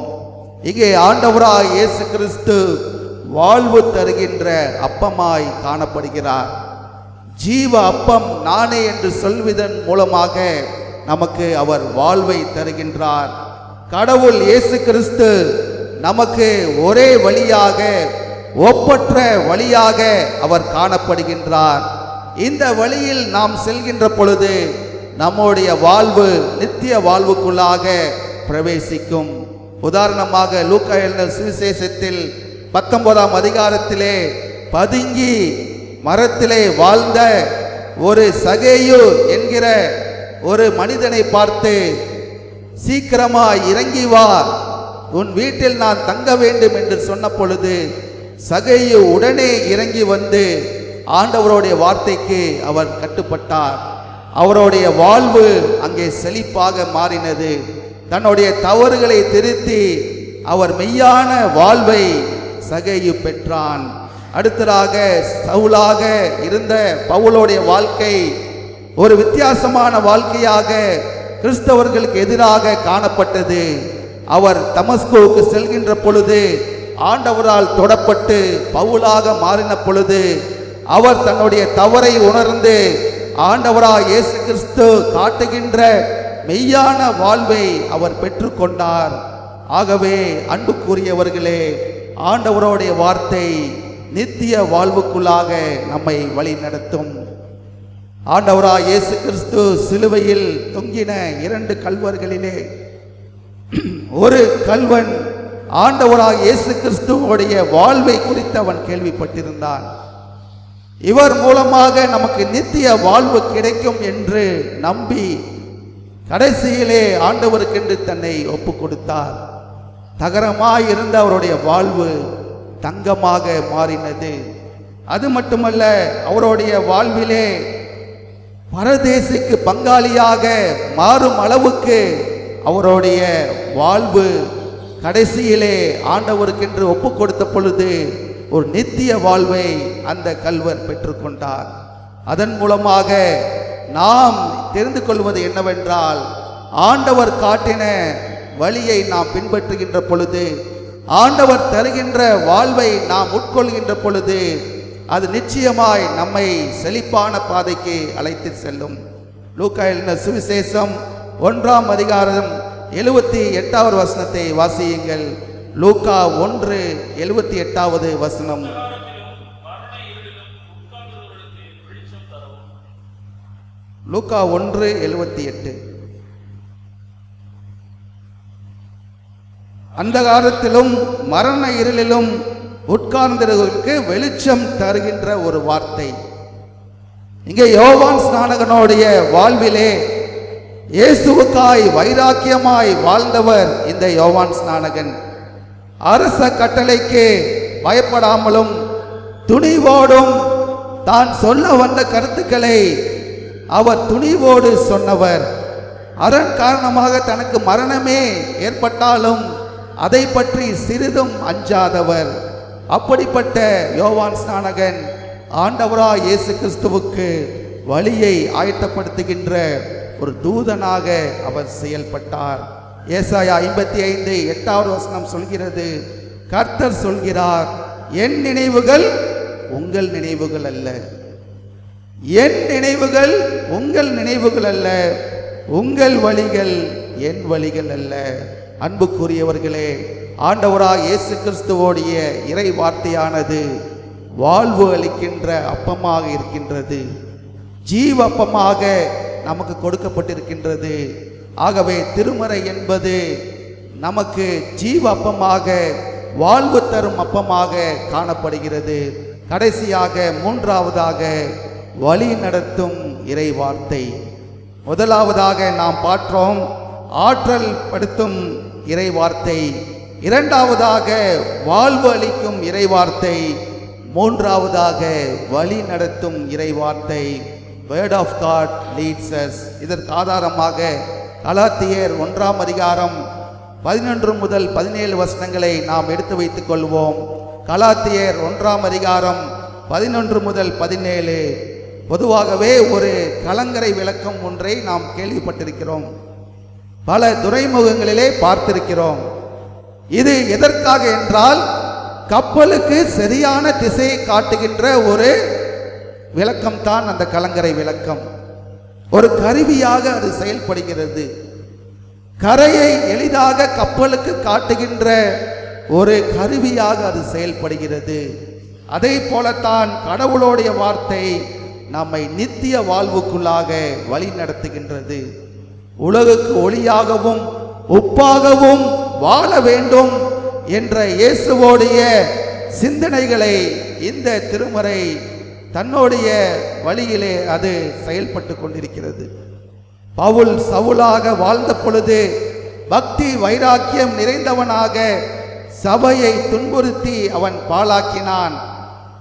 இங்கே ஆண்டவராய் இயேசு கிறிஸ்து வாழ்வு தருகின்ற அப்பமாய் காணப்படுகிறார். ஜீவ அப்பம் நானே என்று சொல்வதன் மூலமாக நமக்கு அவர் வாழ்வை தருகின்றார். கடவுள் இயேசு கிறிஸ்து நமக்கு ஒரே வழியாக, ஒப்பற்ற வழியாக அவர் காணப்படுகின்றார். இந்த வழியில் நாம் செல்கின்ற பொழுது நம்முடைய வாழ்வு நித்திய வாழ்வுக்குள்ளாக பிரவேசிக்கும். உதாரணமாக லூக்கா எழுதின சுவிசேஷத்தில் 19ஆம் அதிகாரத்திலே பதுங்கி மரத்திலே வாழ்ந்த ஒரு சகேயு என்கிற ஒரு மனிதனை பார்த்து, சீக்கிரமாய் இறங்கி வா, உன் வீட்டில் நான் தங்க வேண்டும் என்று சொன்ன பொழுது சகேயு உடனே இறங்கி வந்து ஆண்டவருடைய வார்த்தைக்கு அவர் கட்டுப்பட்டார். அவருடைய வாழ்வு அங்கே செழிப்பாக மாறினது. தன்னுடைய தவறுகளை திருத்தி அவர் மெய்யான வாழ்வை சகேயு பெற்றான். அடுத்ததாக சவுலாக இருந்த பவுலுடைய வாழ்க்கை ஒரு வித்தியாசமான வாழ்க்கையாக கிறிஸ்தவர்களுக்கு எதிராக காணப்பட்டது. அவர் தமஸ்குவுக்கு செல்கின்ற பொழுது ஆண்டவரால் தொடப்பட்டு பவுலாக மாறின பொழுது அவர் தன்னுடைய தவறை உணர்ந்து ஆண்டவராய் இயேசு கிறிஸ்து காட்டுகின்ற மெய்யான வாழ்வை அவர் பெற்றுக்கொண்டார். ஆகவே அன்புக்குரியவர்களே, ஆண்டவருடைய வார்த்தை நித்திய வாழ்வுக்குள்ளாக நம்மை வழி நடத்தும். ஆண்டவராய் இயேசு கிறிஸ்து சிலுவையில் தொங்கின 2 கல்வர்களிலே ஒரு கல்வன் ஆண்டவராய் இயேசு கிறிஸ்துவோடைய வாழ்வை குறித்து அவன் கேள்விப்பட்டிருந்தான். இவர் மூலமாக நமக்கு நித்திய வாழ்வு கிடைக்கும் என்று நம்பி கடைசியிலே ஆண்டவருக்கென்று தன்னை ஒப்பு கொடுத்தார். தகரமாய் இருந்த அவருடைய வாழ்வு தங்கமாக மாறினது. அது மட்டுமல்ல, அவருடைய வாழ்விலே பரதேசிக்கு பங்காளியாக மாறும் அளவுக்கு அவருடைய வாழ்வு கடைசியிலே ஆண்டவருக்கென்று ஒப்பு கொடுத்த பொழுது ஒரு நித்திய வாழ்வை அந்த கல்வர் பெற்றுக்கொண்டார். அதன் மூலமாக நாம் தெரிந்து கொள்வது என்னவென்றால், ஆண்டவர் காட்டின வழியை நாம் பின்பற்றுகின்ற பொழுது, ஆண்டவர் தருகின்ற வாழ்வை நாம் உட்கொள்கின்ற பொழுது அது நிச்சயமாய் நம்மை செழிப்பான பாதைக்கு அழைத்து செல்லும். லூக்கா எழுதின சுவிசேஷம் 1ஆம் அதிகாரம் 78வது வசனத்தை வாசியுங்கள். லூக்கா 1:78வது வசனம். லூக்கா 1:78. அந்தகாரத்திலும் மரண இருளிலும் உட்கார்ந்தவர்களுக்கு வெளிச்சம் தருகின்ற ஒரு வார்த்தை. இங்கே யோவான் ஸ்நானகனுடைய வாழ்விலே இயேசுவுக்காய் வைராக்கியமாய் வாழ்ந்தவர் இந்த யோவான் ஸ்நானகன். அரச கட்டளைக்கு பயப்படாமலும் துணிவோடும் தான் சொல்ல வந்த கருத்துக்களை அவர் துணிவோடு சொன்னவர். அதன் காரணமாக தனக்கு மரணமே ஏற்பட்டாலும் அதை பற்றி சிறிதும் அஞ்சாதவர். அப்படிப்பட்ட யோவான் ஸ்நானகன் ஆண்டவராய் இயேசு கிறிஸ்துவுக்கு வழியை ஆயத்தப்படுத்துகின்ற ஒரு தூதனாக அவர் செயல்பட்டார். ஏசாயா 55:8வது வசனம் சொல்கிறது, கர்த்தர் சொல்கிறார், என் நினைவுகள் உங்கள் நினைவுகள் அல்ல, என் நினைவுகள் உங்கள் நினைவுகள் அல்ல, உங்கள் வழிகள் என் வழிகள் அல்ல. அன்புக்குரியவர்களே, ஆண்டவராக இயேசு கிறிஸ்துவோடைய இறை வார்த்தையானது வாழ்வு அளிக்கின்ற அப்பமாக இருக்கின்றது, ஜீவ அப்பமாக நமக்கு கொடுக்கப்பட்டிருக்கின்றது. ஆகவே திருமறை என்பது நமக்கு ஜீவ அப்பமாக, வாழ்வு தரும் அப்பமாக காணப்படுகிறது. கடைசியாக 3ஆவதாக வழி நடத்தும் இறை வார்த்தை. முதலாவதாக நாம் பார்த்தோம் ஆற்றல் படுத்தும் இறை வார்த்தை, 2ஆவதாக வாழ்வு அளிக்கும் இறை வார்த்தை, 3ஆவதாக வழி நடத்தும் இறை வார்த்தை. Word of God leads us. இதற்கு ஆதாரமாக கலாத்தியர் 1ஆம் அதிகாரம் 11 முதல் 17 வசனங்களை நாம் எடுத்து வைத்துக் கொள்வோம். கலாத்தியர் 1ஆம் அதிகாரம் 11 முதல் 17. பொதுவாகவே ஒரு கலங்கரை விளக்கம் ஒன்றை நாம் கேள்விப்பட்டிருக்கிறோம், பல துறைமுகங்களிலே பார்த்திருக்கிறோம். இது எதற்காக என்றால் கப்பலுக்கு சரியான திசையை காட்டுகின்ற ஒரு விளக்கம்தான் அந்த கலங்கரை விளக்கம். ஒரு கருவியாக அது செயல்படுகிறது. கரையை எளிதாக கப்பலுக்கு காட்டுகின்ற ஒரு கருவியாக அது செயல்படுகிறது. அதே போலத்தான் கடவுளுடைய வார்த்தை நம்மை நித்திய வாழ்வுக்குள்ளாக வழி நடத்துகின்றது. உலகுக்கு ஒளியாகவும் உப்பாகவும் வாழ வேண்டும் என்ற இயேசுவோடைய சிந்தனைகளை இந்த திருமறை தன்னுடைய வழியிலே அது செயல்பட்டு கொண்டிருக்கிறது. பவுல் சவுலாக வாழ்ந்த பொழுது பக்தி வைராக்கியம் நிறைந்தவனாக சபையை துன்புறுத்தி அவன் பாழாக்கினான்.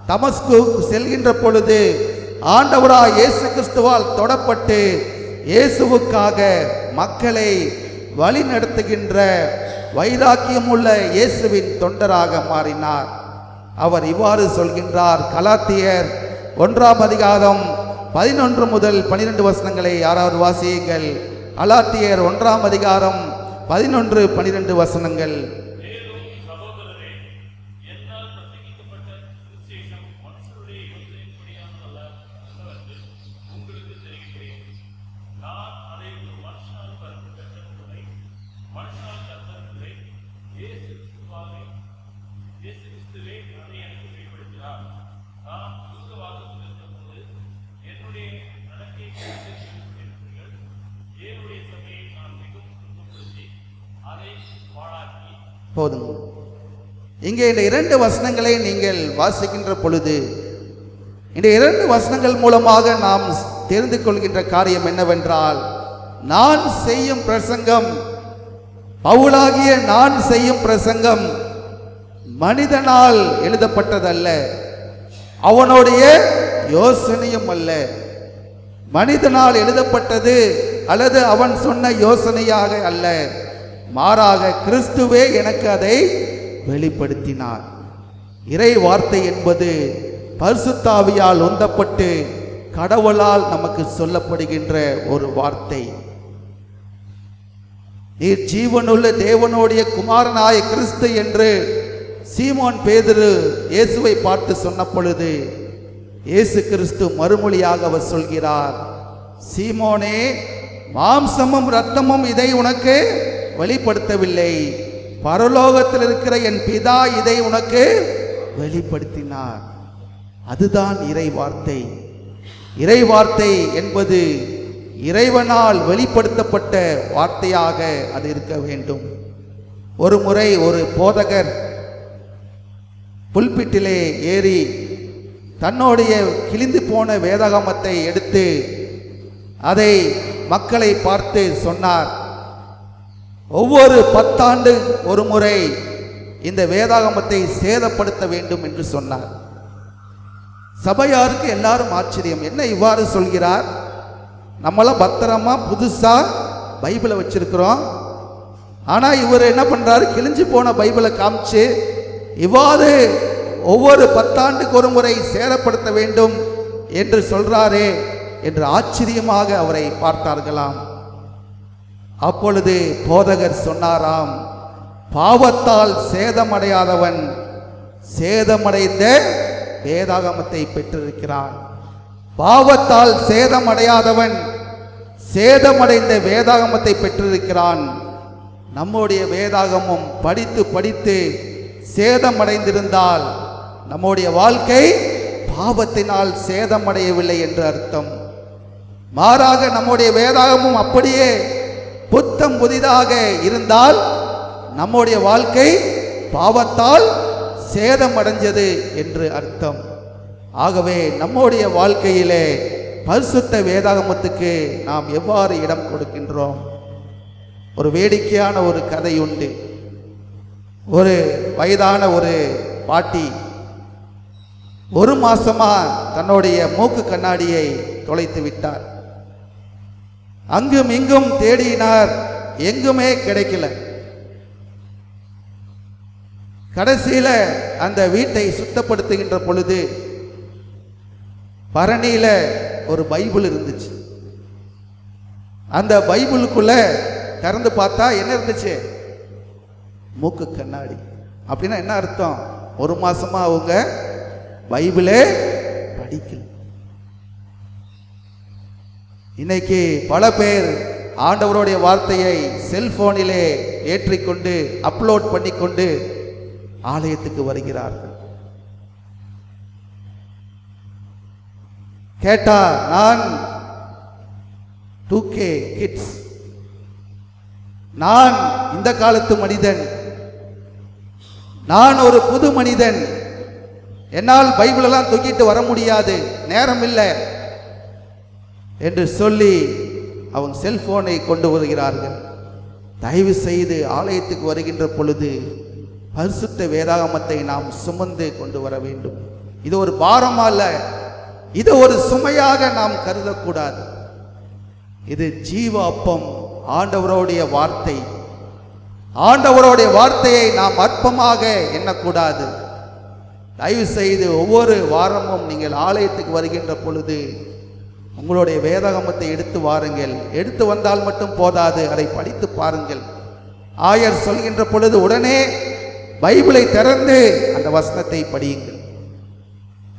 தமஸ்கு செல்கின்ற பொழுது ஆண்டவராய் இயேசு கிறிஸ்துவால் தொடப்பட்டு இயேசுவுக்காக மக்களை வழி நடத்துகின்ற வைராக்கியமுள்ள இயேசுவின் தொண்டராக மாறினார். அவர் இவ்வாறு சொல்கின்றார். கலாத்தியர் 1ஆம் அதிகாரம் 11 முதல் 12 வசனங்களை யாராவது வாசியுங்கள். கலாத்தியர் 1ஆம் அதிகாரம் 11, 12 வசனங்கள். போதும். இங்கே இந்த 2 வசனங்களை நீங்கள் வாசிக்கின்ற பொழுது இந்த 2 வசனங்கள் மூலமாக நாம் தெரிந்து கொள்கின்ற காரியம் என்னவென்றால், நான் செய்யும் பிரசங்கம், பவுலாகிய நான் செய்யும் பிரசங்கம் மனிதனால் எழுதப்பட்டதல்ல, அவனுடைய யோசனையும் அல்ல. மனிதனால் எழுதப்பட்டது அல்லது அவன் சொன்ன யோசனையாக அல்ல, மாறாக கிறிஸ்துவே எனக்கு அதை வெளிப்படுத்தினார். இறை வார்த்தை என்பது பரிசுத்த ஆவியால் உந்தப்பட்டு கடவுளால் நமக்கு சொல்லப்படுகின்ற ஒரு வார்த்தை. நீர் ஜீவனுள்ள தேவனுடைய குமாரனாய கிறிஸ்து என்று சீமோன் பேதுரு இயேசுவை பார்த்து சொன்ன பொழுது இயேசு கிறிஸ்து மறுமொழியாக அவர் சொல்கிறார், சீமோனே, மாம்சமும் இரத்தமும் இதை உனக்கு வெளிப்படுத்தவில்லை, பரலோகத்தில் இருக்கிற என் பிதா இதை உனக்கு வெளிப்படுத்தினார். அதுதான் இறை வார்த்தை. இறை வார்த்தை என்பது இறைவனால் வெளிப்படுத்தப்பட்ட வார்த்தையாக அது இருக்க வேண்டும். ஒரு முறை ஒரு போதகர் புல்பிட்டிலே ஏறி தன்னுடைய கிழிந்து போன வேதாகமத்தை எடுத்து அதை மக்களை பார்த்து சொன்னார், ஒவ்வொரு 10 ஆண்டு ஒரு முறை இந்த வேதாகமத்தை சேதப்படுத்த வேண்டும் என்று சொன்னார். சபையாருக்கு எல்லாரும் ஆச்சரியம், என்ன இவ்வாறு சொல்கிறார், நம்மளாம் பத்திரமா புதுசா பைபிளை வச்சிருக்கிறோம், ஆனா இவர் என்ன பண்றாரு, கிழிஞ்சு போன பைபிளை காமிச்சு இவ்வாறு ஒவ்வொரு 10 ஆண்டுக்கு ஒரு முறை சேதப்படுத்த வேண்டும் என்று சொல்றாரே என்று ஆச்சரியமாக அவரை பார்த்தார்களாம். அப்பொழுது போதகர் சொன்னாராம், பாவத்தால் சேதமடையாதவன் சேதமடைந்த வேதாகமத்தை பெற்றிருக்கிறான். பாவத்தால் சேதமடையாதவன் சேதமடைந்த வேதாகமத்தை பெற்றிருக்கிறான். நம்முடைய வேதாகமம் படித்து படித்து சேதமடைந்திருந்தால் நம்முடைய வாழ்க்கை பாவத்தினால் சேதமடையவில்லை என்று அர்த்தம். மாறாக நம்முடைய வேதாகமும் அப்படியே புத்தம் புதிதாக இருந்தால் நம்முடைய வாழ்க்கை பாவத்தால் சேதமடைஞ்சது என்று அர்த்தம். ஆகவே நம்முடைய வாழ்க்கையிலே பரிசுத்த வேதாகமத்துக்கு நாம் எவ்வாறு இடம் கொடுக்கின்றோம்? ஒரு வேடிக்கையான ஒரு கதை உண்டு. ஒரு வயதான ஒரு பாட்டி 1 மாசமா தன்னுடைய மூக்கு கண்ணாடியை தொலைத்து விட்டார். அங்கும் இங்கும் தேடினார், எங்குமே கிடைக்கல. கடைசியில அந்த வீட்டை சுத்தப்படுத்துகின்ற பொழுது பரணியில ஒரு பைபிள் இருந்துச்சு. அந்த பைபிளுக்குள்ள திறந்து பார்த்தா என்ன இருந்துச்சு? மூக்கு கண்ணாடி. அப்படின்னா என்ன அர்த்தம்? ஒரு மாசமா அவங்க பைபிளே படிக்கல. இன்னைக்கு பல பேர் ஆண்டவருடைய வார்த்தையை செல்போனிலே ஏற்றிக்கொண்டு அப்லோட் பண்ணிக்கொண்டு ஆலயத்துக்கு வருகிறார்கள். கேட்டா நான் 2K கிட்ஸ், நான் இந்த காலத்து மனிதன், நான் ஒரு புது மனிதன், என்னால் பைபிளெல்லாம் தூக்கிட்டு வர முடியாது, நேரம் இல்லை என்று சொல்லி அவங்க செல்போனை கொண்டு வருகிறார்கள். தயவு செய்து ஆலயத்துக்கு வருகின்ற பொழுது பரிசுத்த வேதாகமத்தை நாம் சுமந்து கொண்டு வர வேண்டும். இது ஒரு பாரமா அல்ல, இது ஒரு சுமையாக நாம் கருதக்கூடாது. இது ஜீவ அப்பம், ஆண்டவருடைய வார்த்தை. ஆண்டவருடைய வார்த்தையை நாம் அற்பமாக எண்ணக்கூடாது. தயவு செய்து ஒவ்வொரு வாரமும் நீங்கள் ஆலயத்துக்கு வருகின்ற பொழுது உங்களுடைய வேதாகமத்தை எடுத்து வாருங்கள். எடுத்து வந்தால் மட்டும் போதாது, அதை படித்து பாருங்கள். ஆயர் சொல்கின்ற பொழுது உடனே பைபிளை திறந்து அந்த வசனத்தை படியுங்கள்.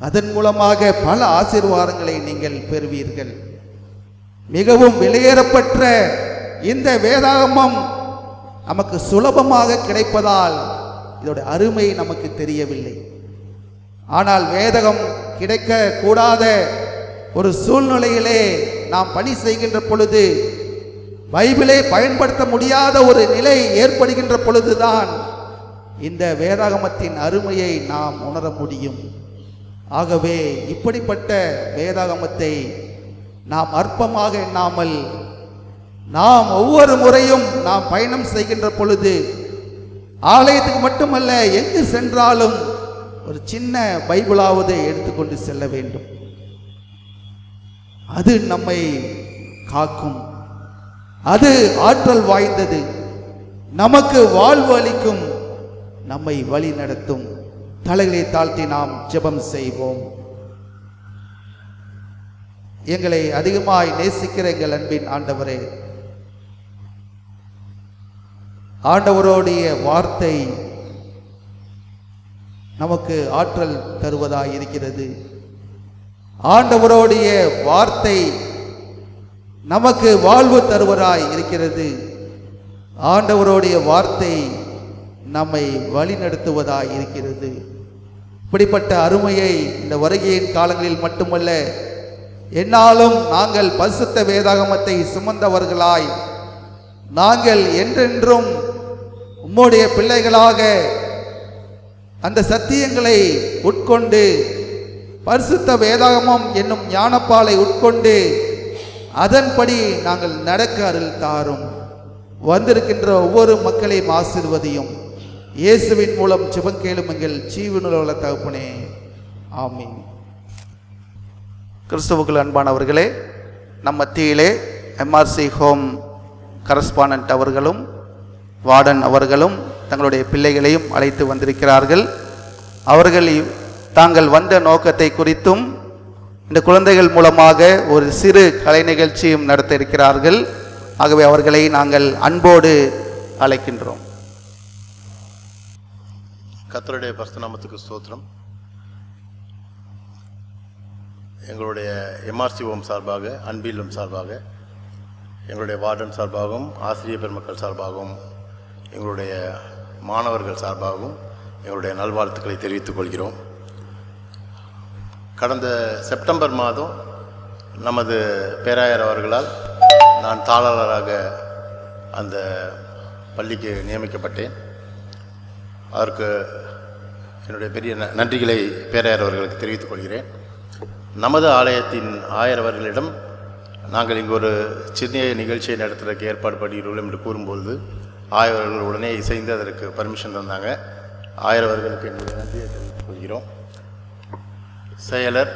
அதன் மூலமாக பல ஆசீர்வாதங்களை நீங்கள் பெறுவீர்கள். மிகவும் விலையேறப்பட்ட இந்த வேதாகமம் நமக்கு சுலபமாக கிடைப்பதால் இதோட அருமை நமக்கு தெரியவில்லை. ஆனால் வேதகம் கிடைக்க கூடாத ஒரு சூழ்நிலையிலே நாம் பணி செய்கின்ற பொழுது, பைபிளை பயன்படுத்த முடியாத ஒரு நிலை ஏற்படுகின்ற பொழுதுதான் இந்த வேதாகமத்தின் அருமையை நாம் உணர முடியும். ஆகவே இப்படிப்பட்ட வேதாகமத்தை நாம் அற்பமாக எண்ணாமல், நாம் ஒவ்வொரு முறையும் நாம் பயணம் செய்கின்ற பொழுது, ஆலயத்துக்கு மட்டுமல்ல எங்கு சென்றாலும் ஒரு சின்ன பைபிளாவது எடுத்துக்கொண்டு செல்ல வேண்டும். அது நம்மை காக்கும், அது ஆற்றல் வாய்ந்தது, நமக்கு வாழ்வு அளிக்கும், நம்மை வழி நடத்தும். தலைகளை தாழ்த்தி நாம் ஜெபம் செய்வோம். எங்களை அதிகமாய் நேசிக்கிற எங்கள் அன்பின் ஆண்டவரே, ஆண்டவருடைய வார்த்தை நமக்கு ஆற்றல் தருவதாய் இருக்கிறது. ஆண்டவருடைய வார்த்தை நமக்கு வாழ்வு தருவதாய் இருக்கிறது. ஆண்டவருடைய வார்த்தை நம்மை வழிநடத்துவதாய் இருக்கிறது. இப்படிப்பட்ட அருமையை இந்த வருகையின் காலங்களில் மட்டுமல்ல, என்னாலும் நாங்கள் பரிசுத்த வேதாகமத்தை சுமந்தவர்களாய், நாங்கள் என்றென்றும் உம்முடைய பிள்ளைகளாக அந்த சத்தியங்களை உட்கொண்டு, பரிசுத்த வேதாகமம் என்னும் ஞானப்பாலை உட்கொண்டு அதன்படி நாங்கள் நடக்க அருள் தாரும். வந்திருக்கின்ற ஒவ்வொரு மக்களையும் ஆசீர்வதியும். இயேசுவின் மூலம் ஜெபங்கேளும் எங்கள் ஜீவனுள்ள தகப்பனே, ஆமீன். கிறிஸ்துவுக்குள் அன்பானவர்களே, நம் மத்தியிலே எம்ஆர்சி ஹோம் கரஸ்பாண்டன்ட் அவர்களும் வார்டன் அவர்களும் தங்களுடைய பிள்ளைகளையும் அழைத்து வந்திருக்கிறார்கள். அவர்கள் தாங்கள் வந்த நோக்கத்தை குறித்தும் இந்த குழந்தைகள் மூலமாக ஒரு சிறு கலை நிகழ்ச்சியும் நடத்த இருக்கிறார்கள். ஆகவே அவர்களை நாங்கள் அன்போடு அழைக்கின்றோம். கர்த்தருடைய பரிசுத்த நாமத்துக்கு ஸ்தோத்திரம். எங்களுடைய எம்ஆர்சி ஹோம் சார்பாக, அன்பிலும் சார்பாக, எங்களுடைய வார்டன் சார்பாகவும், ஆசிரியர் பெருமக்கள் சார்பாகவும், எங்களுடைய மாணவர்கள் சார்பாகவும் எங்களுடைய நல்வாழ்த்துக்களை தெரிவித்துக் கொள்கிறோம். கடந்த செப்டம்பர் மாதம் நமது பேராயர் அவர்களால் நான் தாளராக அந்த பள்ளிக்கு நியமிக்கப்பட்டேன். அதற்கு என்னுடைய பெரிய நன்றிகளை பேராயர் அவர்களுக்கு தெரிவித்துக் கொள்கிறேன். நமது ஆலயத்தின் ஆயர் அவர்களிடம் நாங்கள் இங்கு ஒரு சிறிய நிகழ்ச்சியை நடத்துவதற்கு ஏற்பாடு பண்ணுகிறோம் என்று கூறும்பொழுது ஆயர் அவர்கள் உடனே இசைந்து அதற்கு பர்மிஷன் தந்தாங்க. ஆயர் அவர்களுக்கு என்னுடைய நன்றியை தெரிவித்துக் கொள்கிறோம். செயலர்,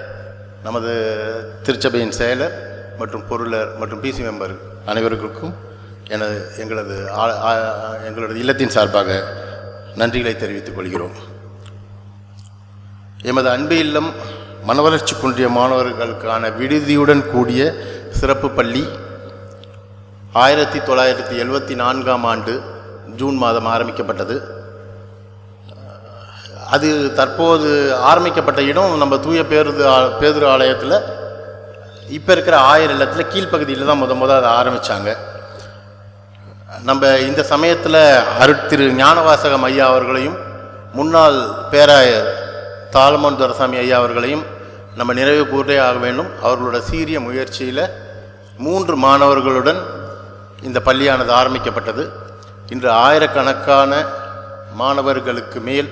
நமது திருச்சபையின் செயலர் மற்றும் பொருளர் மற்றும் பிசி மெம்பர் அனைவருக்கும் எங்களது இல்லத்தின் சார்பாக நன்றிகளை தெரிவித்துக் கொள்கிறோம். எமது அன்பு இல்லம் மனவளர்ச்சி குன்றிய மாணவர்களுக்கான விடுதியுடன் கூடிய சிறப்பு பள்ளி 1974ஆம் ஆண்டு ஜூன் மாதம் ஆரம்பிக்கப்பட்டது. அது தற்போது ஆரம்பிக்கப்பட்ட இடம் நம்ம தூய பேதுரு ஆலயத்தில் இப்போ இருக்கிற ஆயர் இல்லத்தில் கீழ்ப்பகுதியில் தான் முத அதை ஆரம்பித்தாங்க. நம்ம இந்த சமயத்தில் திரு ஞானவாசகம் ஐயா அவர்களையும் முன்னாள் பேராயர் தாளமோன் துரசாமி ஐயா அவர்களையும் நம்ம நிறைவு கூறே ஆக வேண்டும். அவர்களோட சீரிய முயற்சியில் 3 மாணவர்களுடன் இந்த பள்ளியானது ஆரம்பிக்கப்பட்டது. இன்று ஆயிரக்கணக்கான மாணவர்களுக்கு மேல்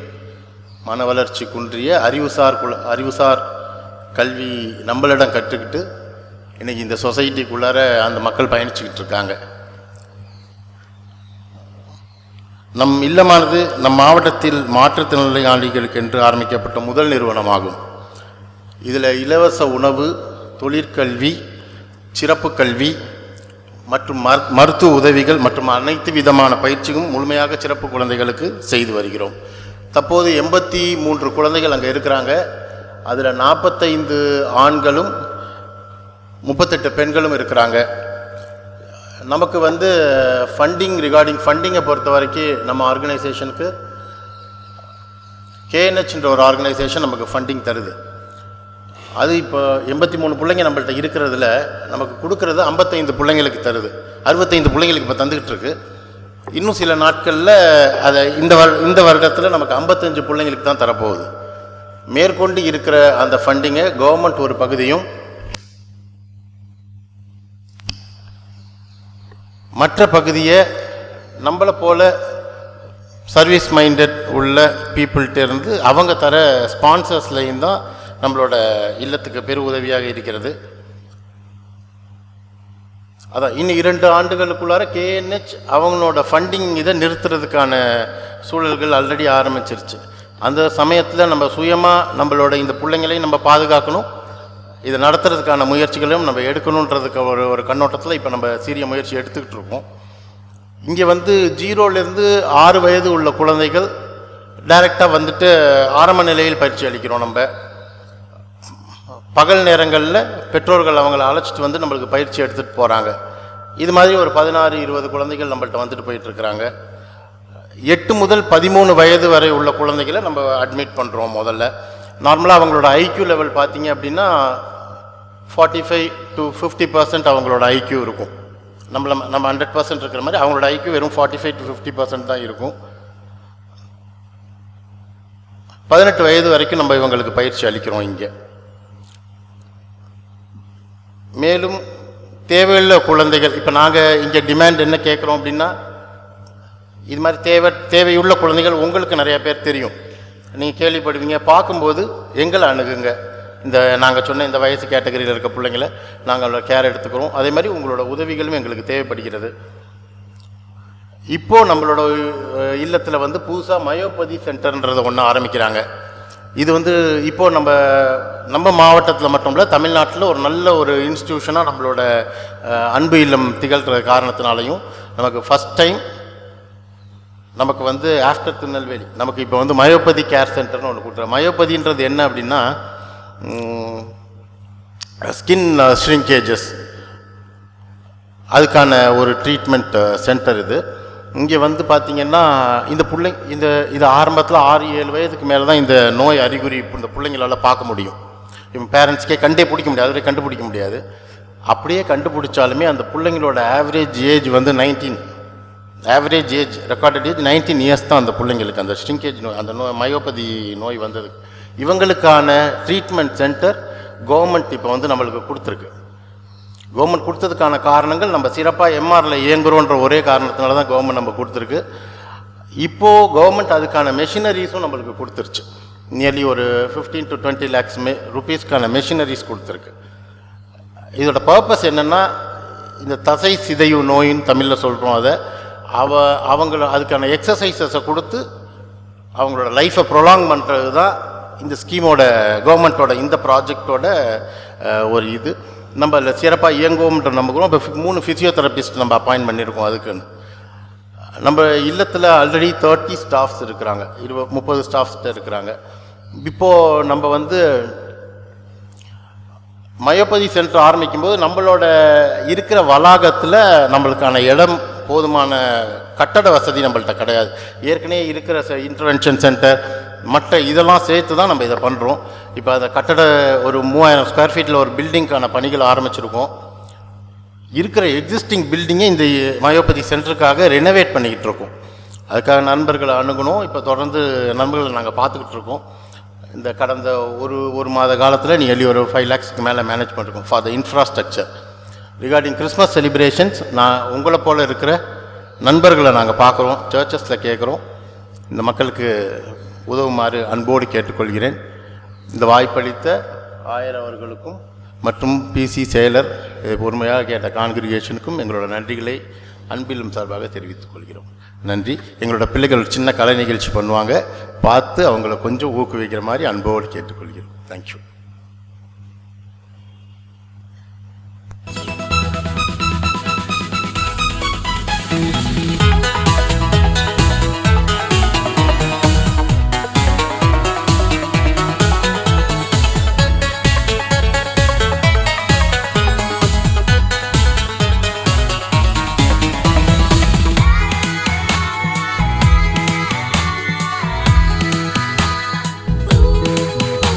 மன வளர்ச்சி குன்றிய அறிவுசார் கல்வி நம்மளிடம் கற்றுக்கிட்டு இன்றைக்கி இந்த சொசைட்டிக்குள்ளார அந்த மக்கள் பயணிச்சுக்கிட்டு இருக்காங்க. நம் இல்லமானது நம் மாவட்டத்தில் மாற்றுத்திறனாளிகளுக்கு என்று ஆரம்பிக்கப்பட்ட முதல் நிறுவனமாகும். இதில் இலவச உணவு, தொழிற்கல்வி, சிறப்பு கல்வி மற்றும் மருத்துவ உதவிகள் மற்றும் அனைத்து விதமான பயிற்சியும் முழுமையாக சிறப்பு குழந்தைகளுக்கு செய்து வருகிறோம். தற்போது 83 குழந்தைகள் அங்கே இருக்கிறாங்க. அதில் 45 ஆண்களும் 38 பெண்களும் இருக்கிறாங்க. நமக்கு வந்து ஃபண்டிங்கை பொறுத்த வரைக்கும் நம்ம ஆர்கனைசேஷனுக்கு கேஎன்ஹெச்ன்ற ஒரு ஆர்கனைசேஷன் நமக்கு ஃபண்டிங் தருது. அது இப்போ 83 பிள்ளைங்க நம்மள்ட்ட இருக்கிறதுல நமக்கு கொடுக்கறது 55 பிள்ளைங்களுக்கு தருது. 65 பிள்ளைங்களுக்கு இப்போ தந்துக்கிட்டு இருக்கு. இன்னும் சில நாட்களில் அதை இந்த வருடத்தில் நமக்கு 55 பிள்ளைங்களுக்கு தான் தரப்போகுது. மேற்கொண்டு இருக்கிற அந்த ஃபண்டிங்கை கவர்மெண்ட் ஒரு பகுதியும் மற்ற பகுதியை நம்மளை போல சர்வீஸ் மைண்டட் உள்ள பீப்புள்கிட்ட இருந்து அவங்க தர ஸ்பான்சர்ஸ்லையும் தான் நம்மளோட இல்லத்துக்கு பெரு உதவியாக இருக்கிறது. அதான் இன்னும் 2 ஆண்டுகளுக்குள்ளார கேஎன்ஹெச் அவங்களோட ஃபண்டிங் இதை நிறுத்துறதுக்கான சூழல்கள் ஆல்ரெடி ஆரம்பிச்சிருச்சு. அந்த சமயத்தில் நம்ம சுயமாக நம்மளோட இந்த பிள்ளைங்களையும் நம்ம பாதுகாக்கணும், இதை நடத்துறதுக்கான முயற்சிகளையும் நம்ம எடுக்கணுன்றதுக்கு ஒரு கண்ணோட்டத்தில் இப்போ நம்ம சீரிய முயற்சி எடுத்துக்கிட்டு இருக்கோம். இங்கே வந்து 0லேருந்து 6 வயது உள்ள குழந்தைகள் டைரெக்டாக வந்துட்டு ஆரம்ப நிலையில் பயிற்சி அளிக்கிறோம். நம்ம பகல் நேரங்களில் பெற்றோர்கள் அவங்கள அழைச்சிட்டு வந்து நம்மளுக்கு பயிற்சி எடுத்துகிட்டு போகிறாங்க. இது மாதிரி ஒரு 16-20 குழந்தைகள் நம்மள்ட்ட வந்துட்டு போயிட்டுருக்குறாங்க. 8 முதல் 13 வயது வரை உள்ள குழந்தைகளை நம்ம அட்மிட் பண்ணுறோம். முதல்ல நார்மலாக அவங்களோட ஐக்யூ லெவல் பார்த்தீங்க அப்படின்னா 45 to 50% அவங்களோட ஐக்யூ இருக்கும். நம்ம 100% இருக்கிற மாதிரி அவங்களோட ஐக்யூ வெறும் 45 to 50% தான் இருக்கும். 18 வயது வரைக்கும் நம்ம இவங்களுக்கு பயிற்சி அளிக்கிறோம் இங்கே. மேலும் தேவையுள்ள குழந்தைகள் இப்போ நாங்கள் இங்கே டிமாண்ட் என்ன கேட்குறோம் அப்படின்னா, இது மாதிரி தேவையுள்ள குழந்தைகள் உங்களுக்கு நிறையா பேர் தெரியும், நீங்கள் கேள்விப்படுவீங்க. பார்க்கும்போது எங்களை அணுகுங்க. இந்த நாங்கள் சொன்ன இந்த வயசு கேட்டகரியில் இருக்க பிள்ளைங்களை நாங்கள் கேர் எடுத்துக்கிறோம். அதே மாதிரி உங்களோட உதவிகளும் எங்களுக்கு தேவைப்படுகிறது. இப்போது நம்மளோட இல்லத்தில் வந்து புதுசாக மயோபதி சென்டர்ன்றதை ஒன்று ஆரம்பிக்கிறாங்க. இது வந்து இப்போது நம்ம மாவட்டத்தில் மட்டும் இல்லை, தமிழ்நாட்டில் ஒரு நல்ல ஒரு இன்ஸ்டிடியூஷனாக நம்மளோட அன்பு இல்லம் திகழ்கிற காரணத்தினாலையும் நமக்கு ஃபஸ்ட் டைம் நமக்கு வந்து ஆஃப்டர் திருநெல்வேலி நமக்கு இப்போ வந்து மயோபதி கேர் சென்டர்னு ஒன்று கொடுக்குறோம். மயோபதின்றது என்ன அப்படின்னா ஸ்கின் ஷ்ரிங்கேஜஸ் அதுக்கான ஒரு ட்ரீட்மெண்ட் சென்டர் இது. இங்கே வந்து பார்த்திங்கன்னா இது ஆரம்பத்தில் 6-7 வயதுக்கு மேலே தான் இந்த நோய் அறிகுறி இந்த பிள்ளைங்களால் பார்க்க முடியும். இவங்க பேரண்ட்ஸ்க்கே கண்டுபிடிக்க முடியாது, அதுவரை கண்டுபிடிக்க முடியாது. அப்படியே கண்டுபிடிச்சாலுமே அந்த பிள்ளைங்களோட ஆவரேஜ் ஏஜ் வந்து 19, average age recorded age 19 years தான் அந்த பிள்ளைங்களுக்கு அந்த ஷ்ரிங்கேஜ் நோய், அந்த மயோபதி நோய் வந்தது. இவங்களுக்கான ட்ரீட்மெண்ட் சென்டர் கவர்மெண்ட் இப்போ வந்து நம்மளுக்கு கொடுத்துருக்கு. கவர்மெண்ட் கொடுத்ததுக்கான காரணங்கள் நம்ம சிறப்பாக எம்ஆரில் இயங்குறோன்ற ஒரே காரணத்தினால தான் கவர்மெண்ட் நம்ம கொடுத்துருக்கு. இப்போது கவர்மெண்ட் அதுக்கான மெஷினரிஸும் நம்மளுக்கு கொடுத்துருச்சு. நியர்லி ஒரு 15 to 20 lakhs ருபீஸ்க்கான மெஷினரிஸ் கொடுத்துருக்கு. இதோட பர்பஸ் என்னென்னா, இந்த தசை சிதைவு நோயின்னு தமிழில் சொல்கிறோம். அதை அவங்கள அதுக்கான எக்ஸசைசஸை கொடுத்து அவங்களோட லைஃப்பை ப்ரொலாங் பண்ணுறது தான் இந்த ஸ்கீமோட கவர்மெண்ட்டோட இந்த ப்ராஜெக்டோட ஒரு இது. நம்ம அதில் சிறப்பாக இயங்குவோம்ன்ற நம்புகிறோம். இப்போ 3 ஃபிசியோதெரபிஸ்ட் நம்ம அப்பாயின்ட் பண்ணியிருக்கோம். அதுக்குன்னு நம்ம இல்லத்தில் ஆல்ரெடி 30 ஸ்டாஃப்ஸ் இருக்கிறாங்க, 20-30 ஸ்டாஃப்ஸ்கிட்ட இருக்கிறாங்க. இப்போது நம்ம வந்து மயோபதி சென்டர் ஆரம்பிக்கும்போது நம்மளோட இருக்கிற வளாகத்தில் நம்மளுக்கான இடம் போதுமான கட்டட வசதி நம்மள்ட்ட கிடையாது. ஏற்கனவே இருக்கிற இன்டர்வென்ஷன் சென்டர் மற்ற இதெல்லாம் சேர்த்து தான் நம்ம இதை பண்ணுறோம். இப்போ அந்த கட்டட ஒரு 3000 ஸ்கொயர் ஃபீட்டில் ஒரு பில்டிங்க்கான பணிகள் ஆரம்பிச்சிருக்கோம். இருக்கிற எக்ஸிஸ்டிங் பில்டிங்கை இந்த மயோபதி சென்டருக்காக ரெனோவேட் பண்ணிக்கிட்டு இருக்கோம். அதுக்காக நண்பர்களை அணுகணும். இப்போ தொடர்ந்து நண்பர்களை நாங்கள் பார்த்துக்கிட்டு இருக்கோம். இந்த கடந்த ஒரு மாத காலத்தில் நியர்லி ஒரு 5 lakhsக்கு மேலே மேனேஜ் பண்ணிருக்கோம் for the infrastructure. Regarding Christmas celebrations நான் உங்களை போல் இருக்கிற நண்பர்களை நாங்கள் பார்க்குறோம், சர்ச்சஸில் கேட்குறோம். இந்த மக்களுக்கு உதவுமாறு அன்போடு கேட்டுக்கொள்கிறேன். இந்த வாய்ப்பளித்த ஆயர் அவர்களுக்கும் மற்றும் பிசி செயலர் பொறுமையாக கேட்ட கான்கிரிகேஷனுக்கும் எங்களோட நன்றிகளை அன்பிலும் சார்பாக தெரிவித்துக் கொள்கிறோம். நன்றி. எங்களோட பிள்ளைகள் சின்ன கலை நிகழ்ச்சி பண்ணுவாங்க, பார்த்து அவங்கள கொஞ்சம் ஊக்குவிக்கிற மாதிரி அன்போடு கேட்டுக்கொள்கிறோம். தேங்க்யூ.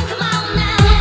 Come on now.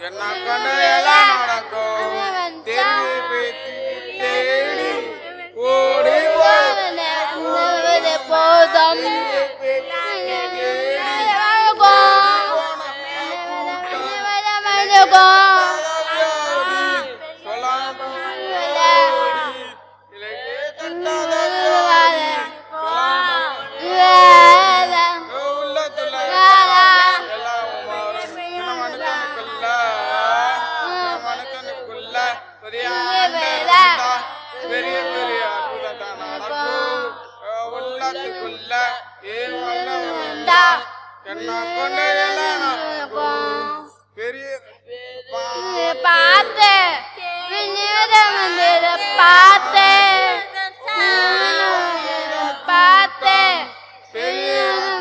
என்ன கொண்டு எல்லாம் நடக்கும் திரும்பி தேடி ஓடி போதும் பெரிய பெரிய அற்புதம் நடக்கும் உள்ளத்துக்குள்ள என்ன கொண்டு எல்லாம் பெரிய பார்த்து பார்த்து பார்த்து பார்த்து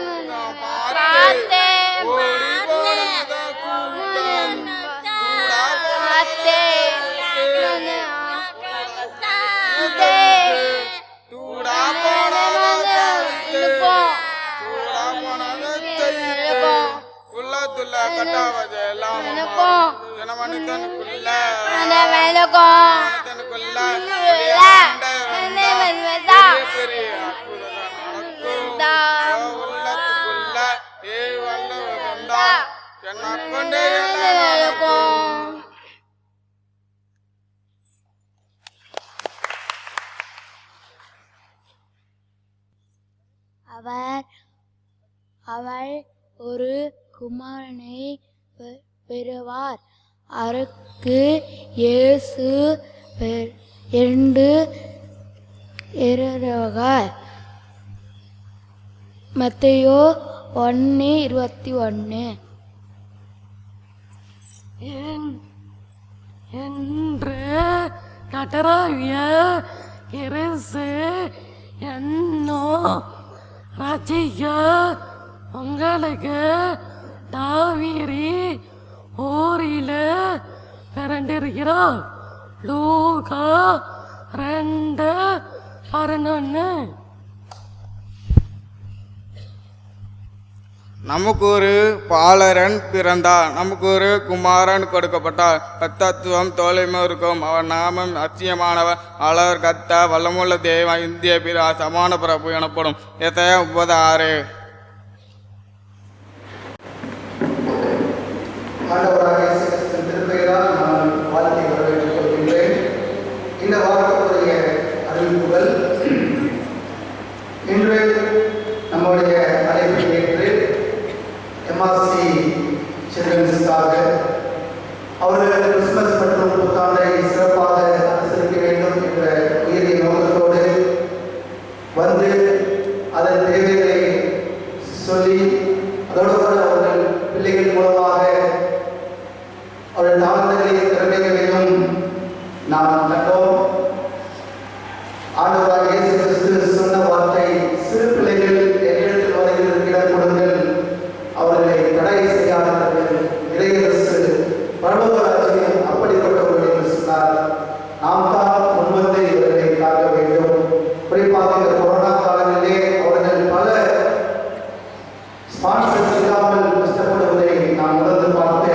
உள்ளத்துள்ள கட்டாவது எல்லாம் மனிதனுக்குள்ள பெரிய உள்ளத்துக்குள்ள வல்லவந்தா என்ன கொண்டே அவள் ஒரு குமாரனை பெறுவார் அவருக்கு இயேசு என்று இறங்குவார். மத்தேயு 1:21. என்று கட்டராவிய கிறிஸ்து என்னும் ரட்சிக்க உங்களுக்கு தாவீரி ஊரில் பிறந்திருக்கிறார். லூக்கா 2:11. நமக்கு ஒரு பாலரன் பிறந்தார், நமக்கு ஒரு குமாரன் கொடுக்கப்பட்டார். கர்த்தத்துவம் தோலைமை இருக்கும், அவர் நாமம் அச்சியமானவர், அழகர் கத்த வல்லமுள்ள தேவன், இந்திய பிதா, சமான பிரபு எனப்படும். எத்தனை 36. ஆண்டவராக இயேசு கிறிஸ்துவின் திருப்பெயரால் நான் வாழ்த்தை வரவேற்றுக் கொள்கின்றேன். இந்த வாரத்துக்குரிய அறிவிப்புகள். இன்று நம்முடைய அழைப்பை ஏற்று எம்ஆர்சி சில்ட்ரன்ஸுக்காக அவர்கள் கிறிஸ்துமஸ் மற்றும் புத்தாண்டை சிறப்பாக அனுசரிக்க வேண்டும் என்ற உயரிய நோக்கத்தோடு வந்து அதன் தேவைகளை சொல்லி அதோடு கூட அவர்கள் பிள்ளைகள் மூலமாக அவர்கள் தாழ்ந்தங்களையும் திறமைகளையும் நாம் கண்டோம். ஆண்டவராக இயேசு கிறிஸ்து சொன்ன வார்த்தை, சிறு பிள்ளைகள் என்னிடத்தில் வருகிறதற்கு இடம் கொடுங்கள், அவர்களை தடை செய்யாதவர்கள் இறையரசு பரலோக ராஜ்யம் அப்படிப்பட்டவர்கள் என்று சொன்னார். நாம் தான் முன்வந்து இவர்களை காக்க வேண்டும். குறிப்பாக இந்த கொரோனா காலங்களிலே அவர்கள் பல ஸ்பான்சர்ஸ் இல்லாமல் கஷ்டப்படுவதை நான் உணர்ந்து பார்த்து,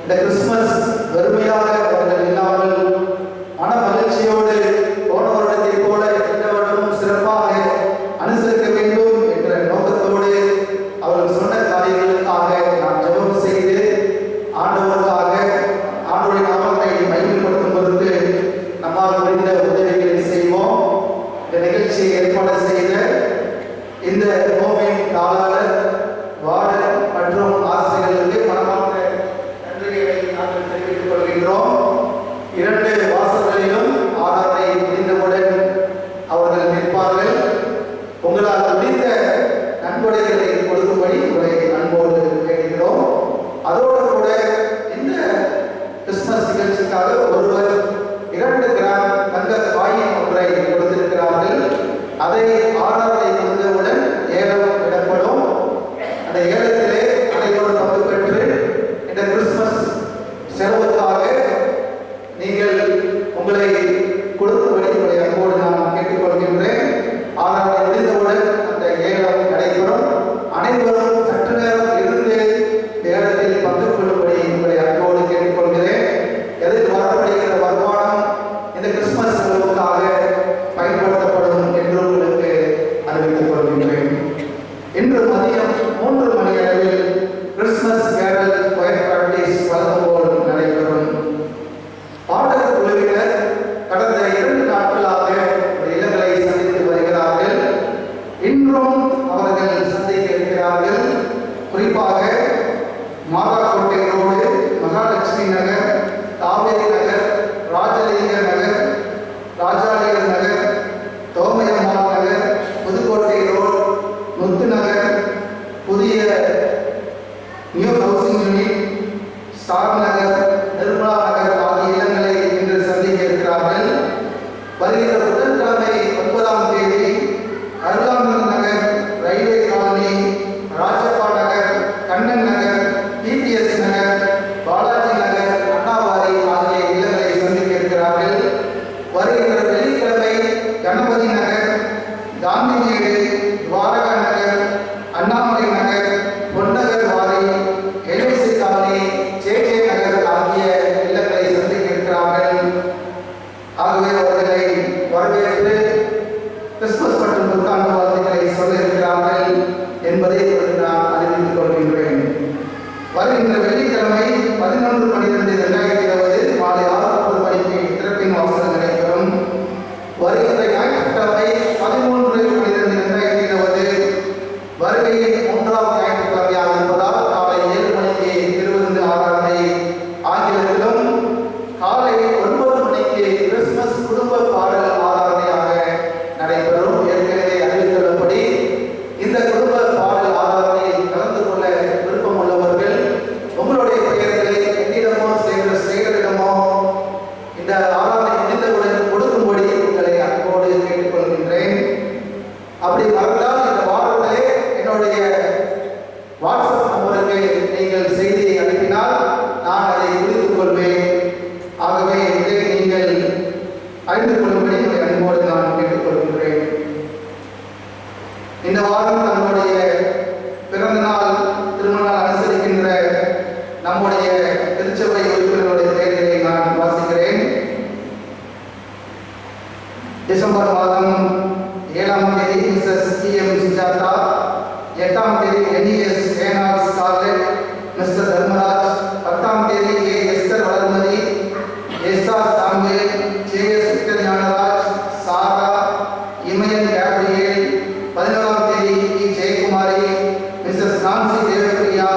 இந்த கிறிஸ்துமஸ் வெறுமையாக அவர்கள் இல்லாமல் மன மகிழ்ச்சியோடு போன வருடத்தை போல இந்த வருடமும் சிறப்பாக அனுசரிக்க வேண்டும் என்ற நோக்கத்தோடு அவர்கள் சொன்ன காரியங்களுக்காக நாம் ஜெபம் செய்து ஆண்டவருக்காக ஆண்டவருடைய நாமத்தை மகிமைப்படுத்தும் பொருட்டு நம்மால் முடிந்த உதவிகளை செய்வோம். இந்த நிகழ்ச்சியை ஏற்பாடு செய்த இந்த கோவின் தாளர், வார்டன் மற்றும் ஆசிரியர்களுக்கு மனமார்ந்த நன்றிகளை நாங்கள் தெரிவித்துக் கொள்கின்றோம். 2 வாசல்களிலும் ஆராதனை முடிந்தவுடன் அவர்கள் நிற்பார்கள். உங்களால் முடிந்த நன்கொடைகளை கொடுக்கும்படி உங்களை அன்போடு கேட்கிறோம். அதோடு கூட இந்த கிறிஸ்துமஸ் நிகழ்ச்சிக்காக ஒருவர் 2 கிராம் தங்க காயின் ஒன்றை கொடுத்திருக்கிறார்கள். அதை ஆராதனை முடிந்தவுடன் ஏலம் விடப்படும். அந்த ஏலத்திலே அனைவரும் பங்கு பெற்று இந்த கிறிஸ்துமஸ் செலவுக்காக நீங்கள் உங்களை கொடுக்கும்படி உங்களை அன்போடு நான் கேட்டுக்கொள்கின்றேன். ஆராதனை முடிந்தவுடன் அந்த ஏலம் நடைபெறும். அனைவரும் சற்று நேரம் இருந்து ஏலத்தில் பங்கு கொள்ளும்படி உங்களை அன்போடு கேட்டுக்கொள்கிறேன். மாதாக்கோட்டை ரோடு, மகாலட்சுமி நகர், காவேரி நகர், ராஜலிங்க நகர், ராஜாலியர் நகர், தோமையம்மாள் நகர், புதுக்கோட்டை ரோடு, முத்து நகர், புதிய நியூ ஹவுசிங் யூனிட், ஸ்டார் நகர், நிர்மலா நகர் ஆகிய இல்லங்களை இன்று சந்திக்க இருக்கிறார்கள். வருகிற புதன்கிழமை 9ஆம் தேதி அருகாம்பரம் நகர், ரயில்வே காலனி, ராஜப்பா நகர், கண்ணன் நகர், டிபிஎஸ் நகர், பாலாஜி நகர், அண்ணாவாரி ஆகிய இல்லங்களை சந்திக்க இருக்கிறார்கள். வருகிற வெள்ளிக்கிழமை கணபதி நகர், காந்தி வீடு, துவாரகா நகர், அண்ணாமலை நகர், பொன்னகர் வாரி, எல்ஐசி காலனி, ஜே நகர் ஆகிய இல்லங்களை சந்திக்க இருக்கிறார்கள். ஆகவே அவர்களை வரவேற்று கிறிஸ்துமஸ் மற்றும் புத்தாண்டு வாழ்த்துக்களை சொல்ல இருக்கிறார்கள் என்பதை நான் அறிவித்துக் கொள்கின்றேன். வருகின்ற வெள்ளிக்கிழமை 11/12/2020 மாலை 6:30 மணிக்கு திறப்பின் வாசல் நடைபெறும். வருகின்ற ஞாயிற்றுக்கிழமை 13/12/2020 வருகையில் 3ஆம் ஞாயிற்றுக்கிழமையாக இருப்பதால் காலை 7 மணிக்கு திருவிருந்து ஆராதனை ஆங்கிலத்திலும், காலை 9 மணிக்கு கிறிஸ்துமஸ் குடும்ப பாடல் ஆராதனையாக நடைபெறும். ஏற்கனவே அறிவித்துள்ளபடி இந்த குடும்ப பாடல் ஆராதனையில் கலந்து கொள்ள விருப்பம் உள்ளவர்கள் உங்களுடைய பெயர்களை என்னிடமோ சேகரிடமோ இந்த ஆராதனை முடிந்தவுடன் கொடுக்கும்படி உங்களை அன்போடு கேட்டுக்கொள்கின்றேன். அப்படி மறந்தால் இந்த வாரத்திலே என்னுடைய வாட்ஸ்அப் நம்பருக்கு நீங்கள் செய்தியை அனுப்பினால் நான் அதை குறித்துக் கொள்வேன். ஆகவே இதை நீங்கள் அறிந்து கொள்ளும்படி உங்களை அன்போடு நான் கேட்டுக்கொள்கின்றேன். இந்த வாரம் நம்முடைய பிறந்த நாள், திருமண நாள் அனுசரிக்கின்ற நம்முடைய திருச்சபை உறுப்பினர்களுடைய பெயர்களை நான் வாசிக்கிறேன். டிசம்பர் மாதம் 7ஆம் தேதி மிஸ்ஸஸ் டி.எம். சுஜாதா, 8ஆம் தேதி NES Enos Scarlet Mr Dharmaraj, 10ஆம் தேதி Esther Valarmathi, SR Samuel, JS Victor Gnanaraj, Sarah, Imayan Gabriel, 11ஆம் தேதி Jayakumari, Mrs Nancy Devapriya,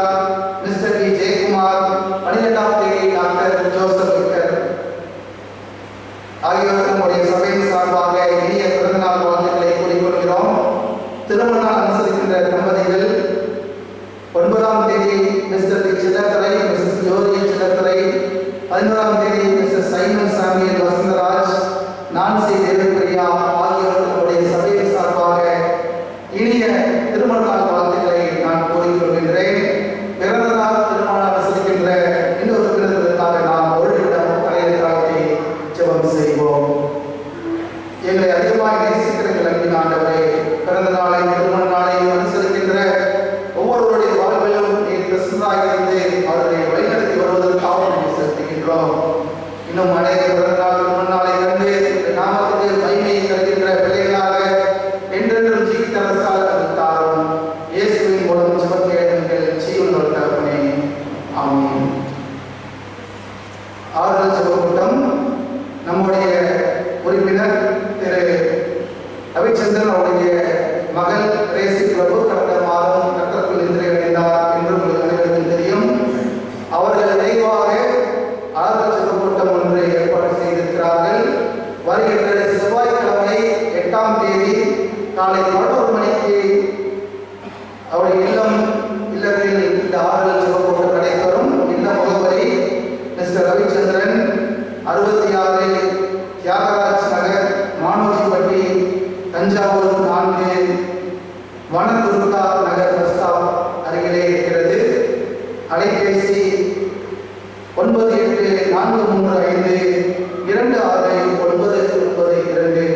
Mr D Jayakumar, 12ஆம் தேதி டாக்டர் ஜோசப் விக்டர் ஆகியோர் நம்முடைய சபையின் சார்பாக இனிய பிறந்தநாள் வாழ்த்துக்களை கூறிக்கொள்கிறோம். திருமண நாள் அனுசரிக்கின்ற தம்பதிகள் 9ஆம் தேதி மிஸ்டர் டி சின்னத்துறை, மிஸ்ஸஸ் ஜோதி சின்னத்துறை, 11ஆம் தேதி மிஸ்ஸஸ் சைமன் சாமியல் வசந்தராஜ், நான்சி தேவப்பிரியா ஆகியோர் நம்முடைய சபையின் சார்பாக இனிய திருமண நாள் வாழ்த்துக்களை நான் கூறிக்கொள்கின்றேன். பிறந்த நாள் திருமண நாள் அனுசரிக்கின்ற இன்னொரு உறுப்பினர்களுக்காக நாம் ஒரு நிமிடம் தலையை தாழ்த்தி ஜெபம் செய்வோம். எங்களை அதிகமாக நேசிக்கிற அன்பின் ஆண்டவரே, பிறந்த நாளை திருமண நாளை அனுசரிக்கின்ற ஒவ்வொருவருடைய வாழ்விலும் நீர் பிரசன்னராக இருந்து அவர்களை வழிநடத்தி வருவதற்காக நாம் செலுத்துகின்றோம். இன்னும் அநேக பிறந்த நாள் திருமண நாளை கண்டு நாமத்துக்கு மகிமையை தருகின்ற பிள்ளைகளாக என்றென்றும் ஜீவித்தரசால் தாரும். இயேசுவின் மூலம் ஜெபம் கேளுங்கள் ஜீவனுள்ள தகப்பனே, ஆமென். ஆறுதல் ஜெப கூட்டம். நம்முடைய உறுப்பினர் திரு ரவிச்சந்திரன் அவருடைய மகள் ரேசி பிரபு கடந்த மாதம் கர்த்தருக்குள் நின்றையடைந்தார் என்று உங்களுக்கு அனைவருக்கும் தெரியும். அவர்கள் நினைவாக ஆறுதல் ஜெப கூட்டம் ஒன்று ஏற்பாடு செய்திருக்கிறார்கள். வருகின்ற செவ்வாய்க்கிழமை 8ஆம் தேதி காலை 11 மணிக்கு அவருடைய இல்லத்தில் இந்த ஆறுதல் ஜெப கூட்டம் நடைபெறும். இல்ல முகவரி மிஸ்டர் ரவிச்சந்திரன், 66 தியாகராஜ் நகர், மானோஜிப்பட்டி, தஞ்சாவூர் 4, வனதுர்கா நகர் பஸ் ஸ்டாப் அருகிலே இருக்கிறது. அலைபேசி 9843526992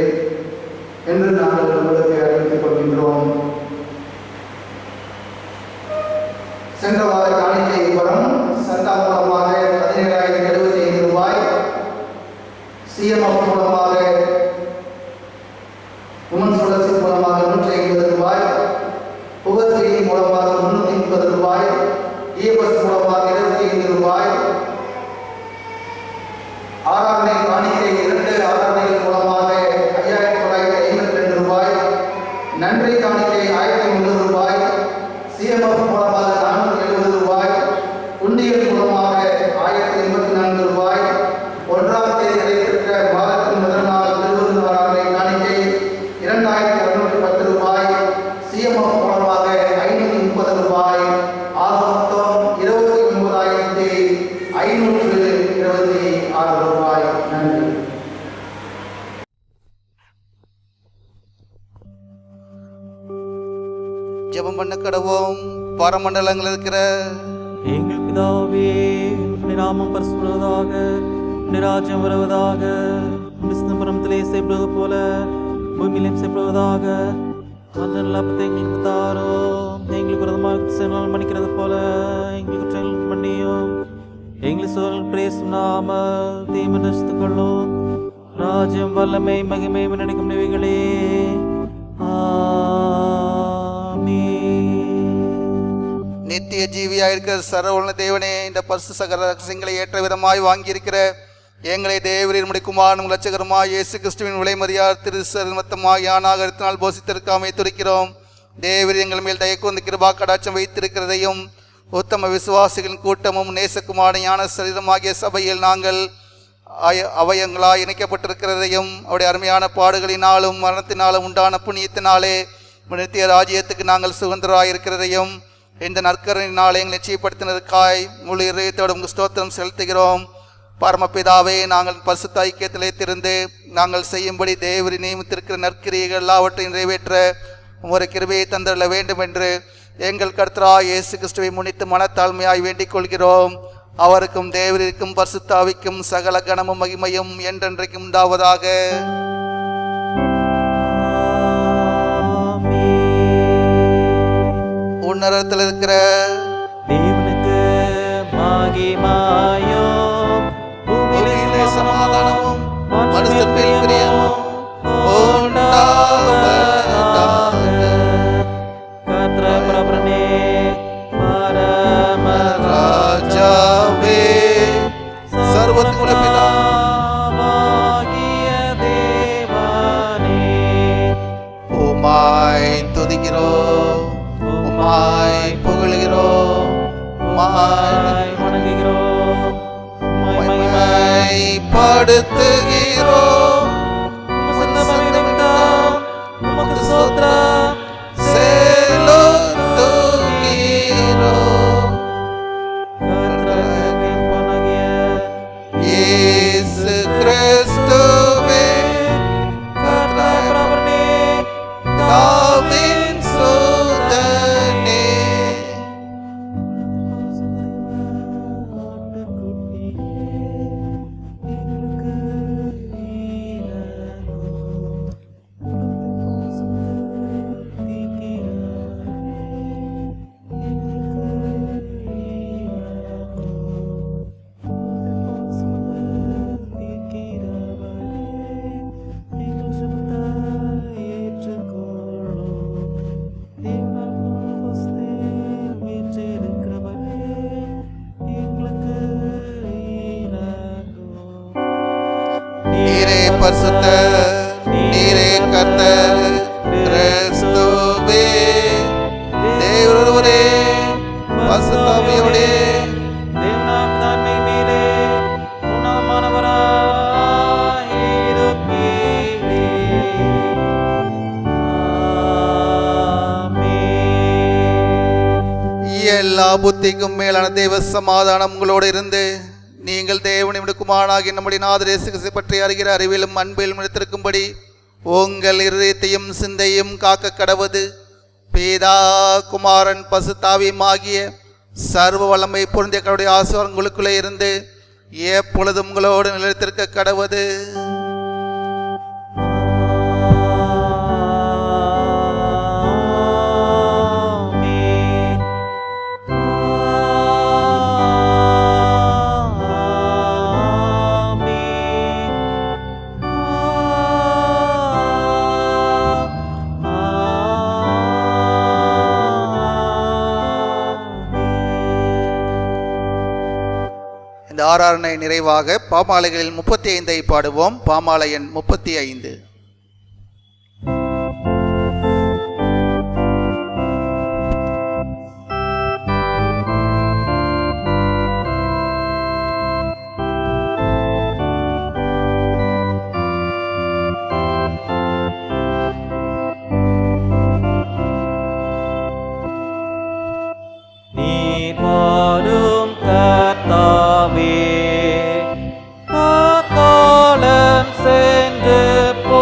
என்று நாங்கள் உங்களுக்கு அறிவித்துக் கொள்கின்றோம். சென்ற வார காணிக்கை விவரம் சந்தா மூலமாக 17,075 ரூபாய், CMF மூலமாக உமன்ஸ் ஸ்காலர்ஷிப் மூலமாக 150 ரூபாய், புகழ்ச்சி மூலமாக 330 ரூபாய், EFS மூலமாக 25 ரூபாய், ஆராதனை காணிக்கை 2 ஆராதனைகள் மூலமாக 5,952 ரூபாய், நன்றி காணிக்கை 1,300 ரூபாய், CMF மூலமாக 470 ரூபாய், பண்ண கடவோம். பரமண்டலங்கள் இருக்கிற எங்கள் பிதாவே, உம்முடைய நாமம் பரிசுத்தப்படுவதாக, உம்முடைய ராஜ்யம் வருவதாக, உம்முடைய சித்தம் பரமத்திலே செய்யப்படுவது போல பூமியிலும் செய்யப்படுவதாக. அந்த லாபத்தை எங்களுக்கு தாரும். எங்களுக்கு விரதமாக மன்னிக்கிறது போல எங்களுக்கு குற்றங்கள் மன்னியும். எங்களை சோழர்கள் பிரேசும் நாமல் தீமை நசித்துக்கொள்ளும். ராஜ்யம் வல்லமை மகிமை நினைக்கும் நிவைகளே. நித்திய ஜீவியா இருக்கிற சரவண தேவனே, இந்த பரிசு சகல ரகசியங்களை ஏற்ற விதமாய் வாங்கியிருக்கிற எங்களை தேவரின் முடிக்குமாறும் லட்சகரமாய் இயேசு கிறிஸ்துவின் விலைமதியார் திருசமத்தமாய் யானாகத்தினால் போஷித்திருக்காமை துரிக்கிறோம். தேவர் எங்கள் மேல் தயக்கூர்ந்து கிருபா கடாட்சம் வைத்திருக்கிறதையும் உத்தம விசுவாசிகளின் கூட்டமும் நேசக்குமான ஞான சரீரமாகிய சபையில் நாங்கள் அவயங்களாய் இணைக்கப்பட்டிருக்கிறதையும் அவருடைய அருமையான பாடுகளினாலும் மரணத்தினாலும் உண்டான புண்ணியத்தினாலே நித்திய ராஜ்யத்துக்கு நாங்கள் சுதந்திராயிருக்கிறதையும் இந்த நற்கரணினாலே எங்களை நிச்சயப்படுத்தினதுக்காய் முழு இதயத்தோடு ஸ்தோத்திரம் செலுத்துகிறோம். பரமபிதாவே, நாங்கள் பரிசுத்த ஐக்கியத்திலே திருந்து நாங்கள் செய்யும்படி தேவரி நியமித்திருக்கிற நற்கிரியைகள் எல்லாவற்றையும் நிறைவேற்ற ஒரு கிருபையை தந்துள்ள வேண்டும் என்று எங்கள் கர்த்தராகிய இயேசு கிறிஸ்துவை முன்னிட்டு மனத்தாழ்மையாய் வேண்டிக் கொள்கிறோம். அவருக்கும் தேவரிக்கும் பரிசுத்தாவிக்கும் சகல கனமும் மகிமையும் என்றென்றைக்கும் உண்டாவதாக. உன்னதத்தில் இருக்கிற தேவனுக்கு மகிமையும் பூமியிலே சமாதானமும் மனுஷர் மேல் பிரியமும் உண்டாவதாக. கர்த்தரே பரம ராஜாவே, சர்வத்துக்குள்ள பிதாவாகிய தேவனே, உம்மை துதிக்கிறோம், உம்மை புகழுகிறோம், உம்மை வணங்குகிறோம், மகிமைப்படுத்துகிறோம். உமக்கு ஸ்தோத்திரம் செலுத்துகிறோம். இயேசு கிறிஸ்துவே, தாவீதின் சுதனே, நீரே பரிசுத்தர், நீரே கர்த்தர் கிறிஸ்துவே, தேவரே பரிசுத்தாவியோடே தேவனாப்தான்மை மேலே உன்னதமானவராய் இருக்கிறீரே. ஆமென். எல்லா புத்திக்கும் மேலான தேவ சமாதானம் உங்களோடு இருந்து நீங்கள் தேவனின் குமாரனாகிய நம்முடைய நாதர் இயேசு கிறிஸ்துவை பற்றி அறிகிற அறிவிலும் அன்பிலும் எடுத்திருக்கும்படி உங்கள் இருதயத்தையும் சிந்தையும் காக்க கடவது. பிதா குமாரன் பசுத்தாவியும் ஆகிய சர்வ வல்லமை பொருந்திய கடவுளுடைய ஆசீர்வாதம் உங்களுக்குள்ளே இருந்து எப்பொழுதும் உங்களோடு நிலைத்திருக்க கடவது. இந்த ஆராதனை நிறைவாக பாமாலைகளில் 35 பாடுவோம். பாமாலை எண் 35. நீர் வாழும் கர்த்தாவே, காலம் சென்று போ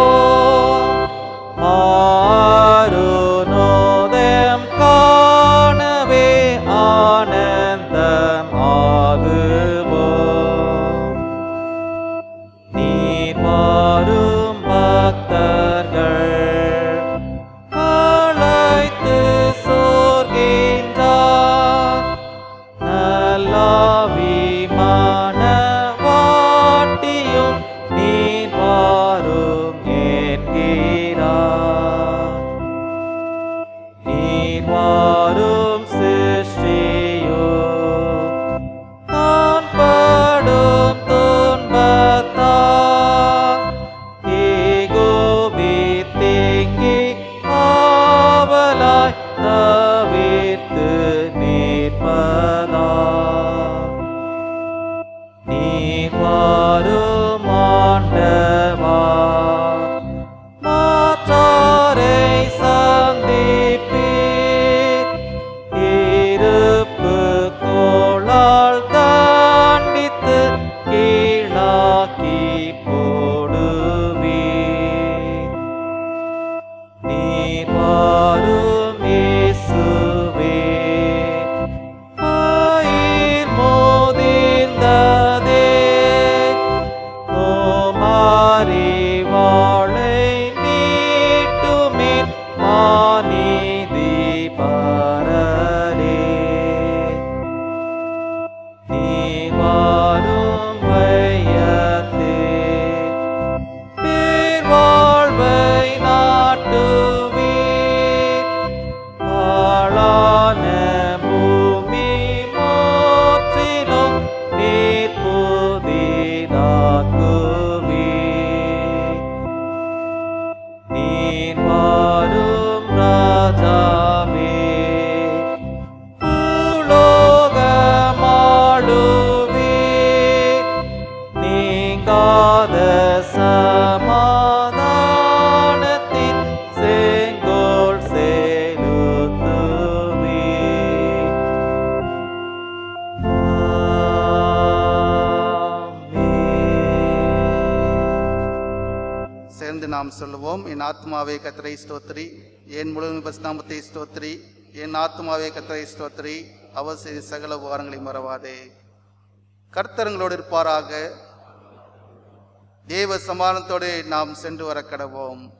இணைந்து நாம் சொல்லுவோம். என் ஆத்மாவே கர்த்தரை ஸ்தோத்திரி, என் முழு பரிசுநாமத்தை ஸ்தோத்திரி, என் ஆத்மாவே கர்த்தரை ஸ்தோத்திரி, அவர் செய்த சகல உபகாரங்களை மறவாதே. கர்த்தரங்களோடு இருப்பாராக. தேவ சமாதானத்தோடு நாம் சென்று வர கடவோம்.